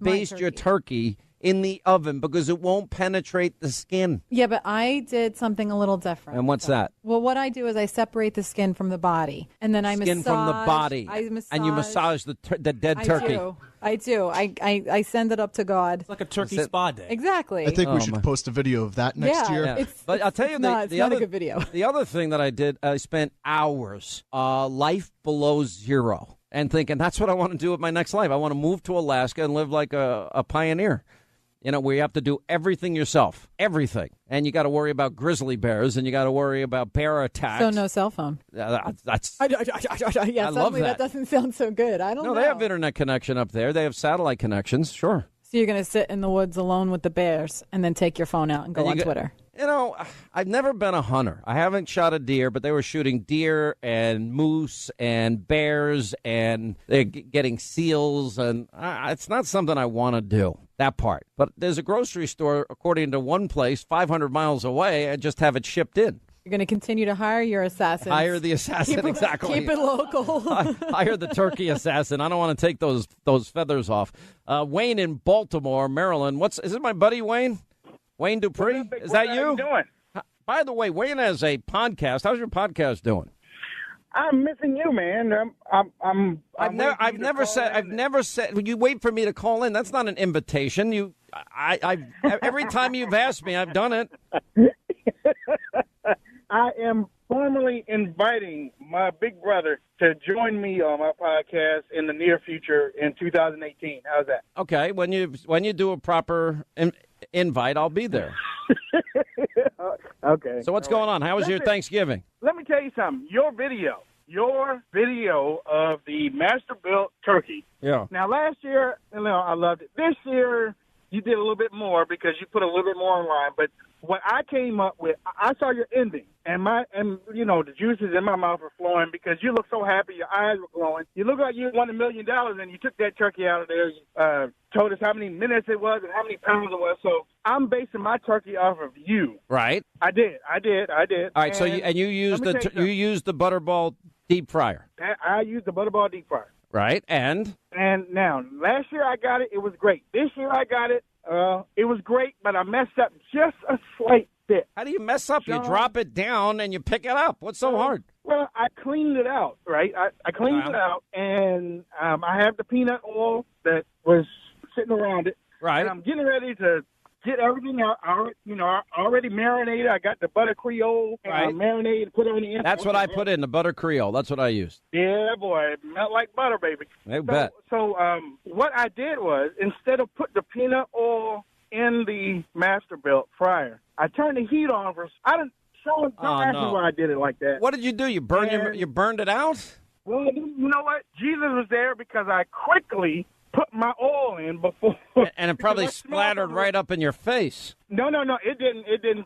baste your turkey in the oven because it won't penetrate the skin. Yeah, but I did something a little different. And what's that? Well, what I do is I separate the skin from the body, and then I skin from the body, and you massage the dead turkey. I do. I send it up to God. It's like a turkey spa day. Exactly. I think we should post a video of that next year. Yeah. But I'll tell you, it's not a good video. The other thing that I did, I spent hours, life below zero. And thinking, that's what I want to do with my next life. I want to move to Alaska and live like a pioneer. Where you have to do everything yourself. Everything. And you got to worry about grizzly bears, and you got to worry about bear attacks. So no cell phone. That's. I love that. That doesn't sound so good. I don't know. No, they have internet connection up there. They have satellite connections, sure. So you're going to sit in the woods alone with the bears and then take your phone out and go on Twitter. I've never been a hunter. I haven't shot a deer, but they were shooting deer and moose and bears, and they're getting seals, and it's not something I want to do, that part. But there's a grocery store, according to one place, 500 miles away, and just have it shipped in. You're going to continue to hire your assassin. Hire the assassin, exactly. Keep it local. Hire the turkey assassin. I don't want to take those feathers off. Wayne in Baltimore, Maryland. Is it my buddy Wayne? Wayne Dupree? Is that you? How you doing? By the way, Wayne has a podcast. How's your podcast doing? I'm missing you, man. I've never said. Will you wait for me to call in? That's not an invitation. Every time you've asked me, I've done it. I am formally inviting my big brother to join me on my podcast in the near future in 2018. How's that? Okay, when you do a proper invite, I'll be there. Okay. So what's going on? How was your Thanksgiving? Let me tell you something. Your video of the master-built turkey. Yeah. Now, last year, I loved it. This year, you did a little bit more because you put a little bit more online. But what I came up with, I saw your ending, and the juices in my mouth were flowing because you look so happy. Your eyes were glowing. You look like you won $1 million, and you took that turkey out of there. Told us how many minutes it was and how many pounds it was. So I'm basing my turkey off of you. Right. I did. All right. You used the Butterball deep fryer. I used the Butterball deep fryer. Right. And now, last year I got it. It was great. This year I got it. It was great, but I messed up just a slight bit. How do you mess up? You drop it down and you pick it up. What's so hard? Well, I cleaned it out, right? I cleaned it out, and I have the peanut oil that was sitting around it. Right. And I'm getting ready to get everything out. I already marinated. I got the butter Creole. Right. Marinated, put it on the inside. That's what I put in, the butter Creole. That's what I used. Yeah, boy. It melt like butter, baby. I bet. So what I did was, instead of put the peanut oil in the master-built fryer, I turned the heat on for... Don't ask me why I did it like that. What did you do? You burned it out? Well, you know what? Jesus was there because I quickly put my oil in before. And it probably splattered right up in your face. No, it didn't. It didn't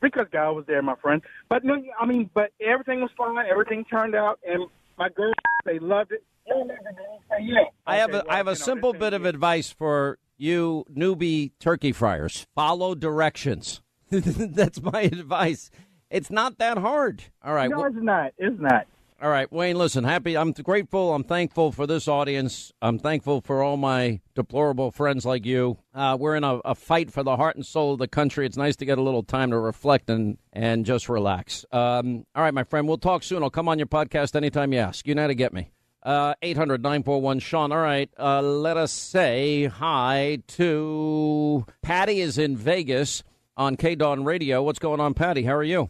because God was there, my friend. But no, I mean, but everything was fine. Everything turned out, and my girls, they loved it. I have a simple bit of advice for you newbie turkey fryers. Follow directions. That's my advice. It's not that hard. All right. No, it's not. It's not. All right, Wayne, listen, I'm grateful. I'm thankful for this audience. I'm thankful for all my deplorable friends like you. We're in a fight for the heart and soul of the country. It's nice to get a little time to reflect and just relax. All right, my friend, we'll talk soon. I'll come on your podcast anytime you ask. You know how to get me. 800-941-SEAN. All right, let us say hi to Patty is in Vegas on K-Dawn Radio. What's going on, Patty? How are you?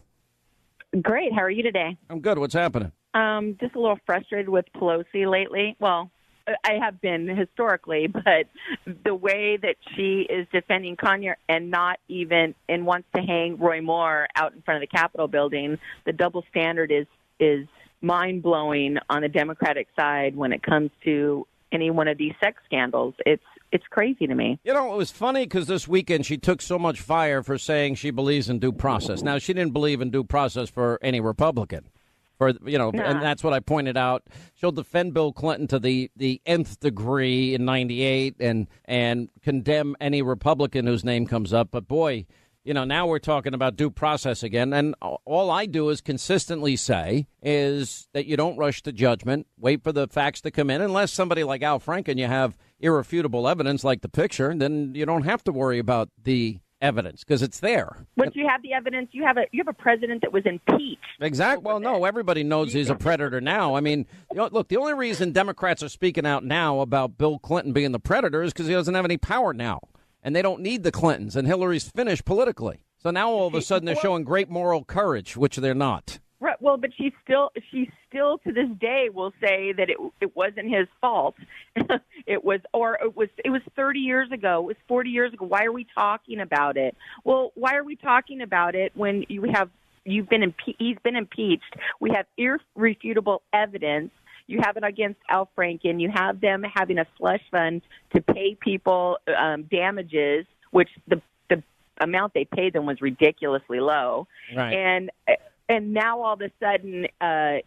Great. How are you today? I'm good. What's happening? Just a little frustrated with Pelosi lately. Well, I have been historically, but the way that she is defending Kanye and not even and wants to hang Roy Moore out in front of the Capitol building, the double standard is mind-blowing on the Democratic side when it comes to any one of these sex scandals. It's crazy to me. You know, it was funny because this weekend she took so much fire for saying she believes in due process. Now, she didn't believe in due process for any Republican. And that's what I pointed out. She'll defend Bill Clinton to the nth degree in 98 and condemn any Republican whose name comes up. But, boy, now we're talking about due process again. And all I do is consistently say is that you don't rush to judgment. Wait for the facts to come in. Unless somebody like Al Franken, you have irrefutable evidence like the picture, then you don't have to worry about the evidence because it's there. Once you have the evidence, you have a president that was impeached. Exactly. Well, no, everybody knows he's a predator now. I mean, look, the only reason Democrats are speaking out now about Bill Clinton being the predator is because he doesn't have any power now. And they don't need the Clintons, and Hillary's finished politically. So now all of a sudden they're showing great moral courage, which they're not. Right. Well, but she still to this day will say that it wasn't his fault. It was 30 years ago. It was 40 years ago. Why are we talking about it? Well, why are we talking about it when he's been impeached? We have irrefutable evidence. You have it against Al Franken. You have them having a slush fund to pay people damages, which the amount they paid them was ridiculously low. Right. And now all of a sudden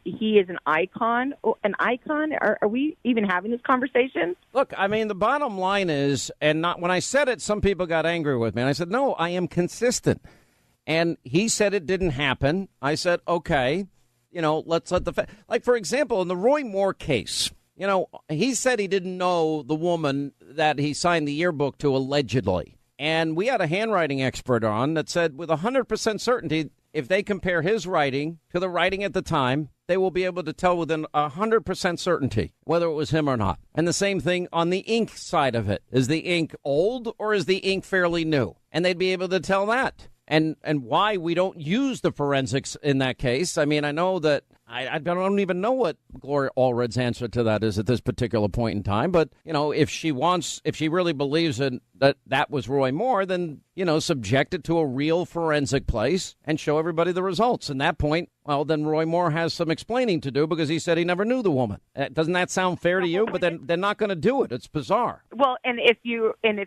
he is an icon. An icon? Are we even having this conversation? Look, I mean, the bottom line is, and not when I said it, some people got angry with me. And I said, no, I am consistent. And he said it didn't happen. I said, okay, let's let like, for example, in the Roy Moore case, he said he didn't know the woman that he signed the yearbook to allegedly. And we had a handwriting expert on that said with 100% certainty, if they compare his writing to the writing at the time, they will be able to tell within 100% certainty whether it was him or not. And the same thing on the ink side of it. Is the ink old or is the ink fairly new? And they'd be able to tell that. And why we don't use the forensics in that case. I mean, I know that I don't even know what Gloria Allred's answer to that is at this particular point in time. But, if she really believes in that was Roy Moore, then, subject it to a real forensic place and show everybody the results. And that point, well, then Roy Moore has some explaining to do because he said he never knew the woman. Doesn't that sound fair to you? But then they're not going to do it. It's bizarre. Well, and if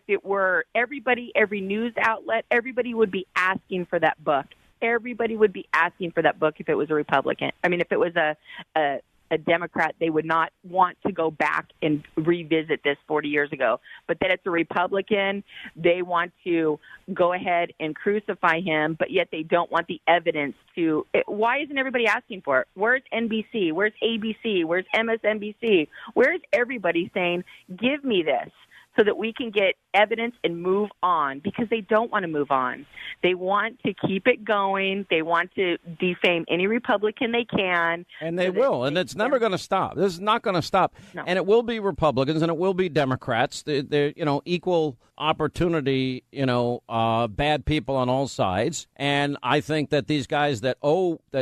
it were everybody, every news outlet, everybody would be asking for that book. Everybody would be asking for that book if it was a Republican. I mean, if it was a Democrat, they would not want to go back and revisit this 40 years ago. But that it's a Republican, they want to go ahead and crucify him, but yet they don't want the evidence to. Why isn't everybody asking for it? Where's NBC? Where's ABC? Where's MSNBC? Where's everybody saying, give me this? So that we can get evidence and move on, because they don't want to move on. They want to keep it going. They want to defame any Republican they can. And they will. And it's never going to stop. This is not going to stop. No. And it will be Republicans and it will be Democrats. They're equal opportunity, bad people on all sides. And I think that these guys that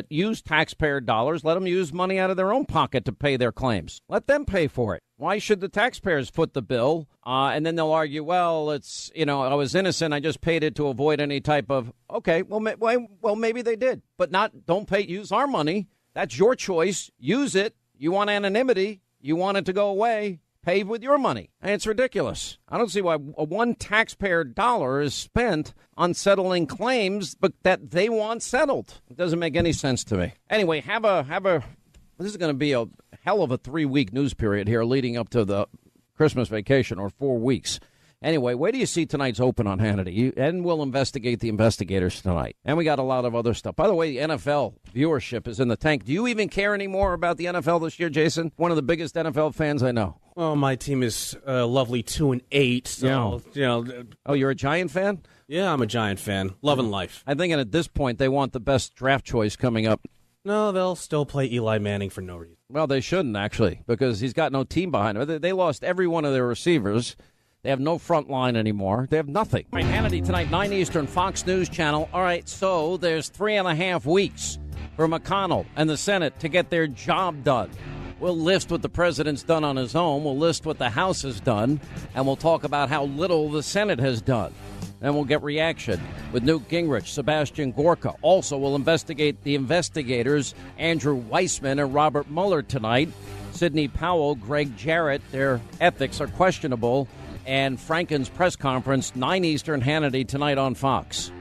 use taxpayer dollars, let them use money out of their own pocket to pay their claims. Let them pay for it. Why should the taxpayers foot the bill? And then they'll argue, well, it's, I was innocent. I just paid it to avoid any type of, okay, well, maybe they did. But don't use our money. That's your choice. Use it. You want anonymity. You want it to go away. pay with your money. And it's ridiculous. I don't see why one taxpayer dollar is spent on settling claims, but that they want settled. It doesn't make any sense to me. Anyway, this is going to be a hell of a 3-week news period here leading up to the Christmas vacation, or 4 weeks. Anyway, where do you see tonight's Open on Hannity? And we'll investigate the investigators tonight. And we got a lot of other stuff. By the way, the NFL viewership is in the tank. Do you even care anymore about the NFL this year, Jason? One of the biggest NFL fans I know. Well, my team is lovely 2-8. So, Oh, you're a Giant fan? Yeah, I'm a Giant fan. Loving life. I think at this point they want the best draft choice coming up. No, they'll still play Eli Manning for no reason. Well, they shouldn't, actually, because he's got no team behind him. They lost every one of their receivers. They have no front line anymore. They have nothing. All right, Hannity tonight, 9 Eastern, Fox News Channel. All right, so there's 3.5 weeks for McConnell and the Senate to get their job done. We'll list what the president's done on his own. We'll list what the House has done. And we'll talk about how little the Senate has done. And we'll get reaction with Newt Gingrich, Sebastian Gorka. Also, we'll investigate the investigators, Andrew Weissman and Robert Mueller tonight. Sidney Powell, Greg Jarrett, their ethics are questionable. And Franken's press conference, 9 Eastern, Hannity tonight on Fox.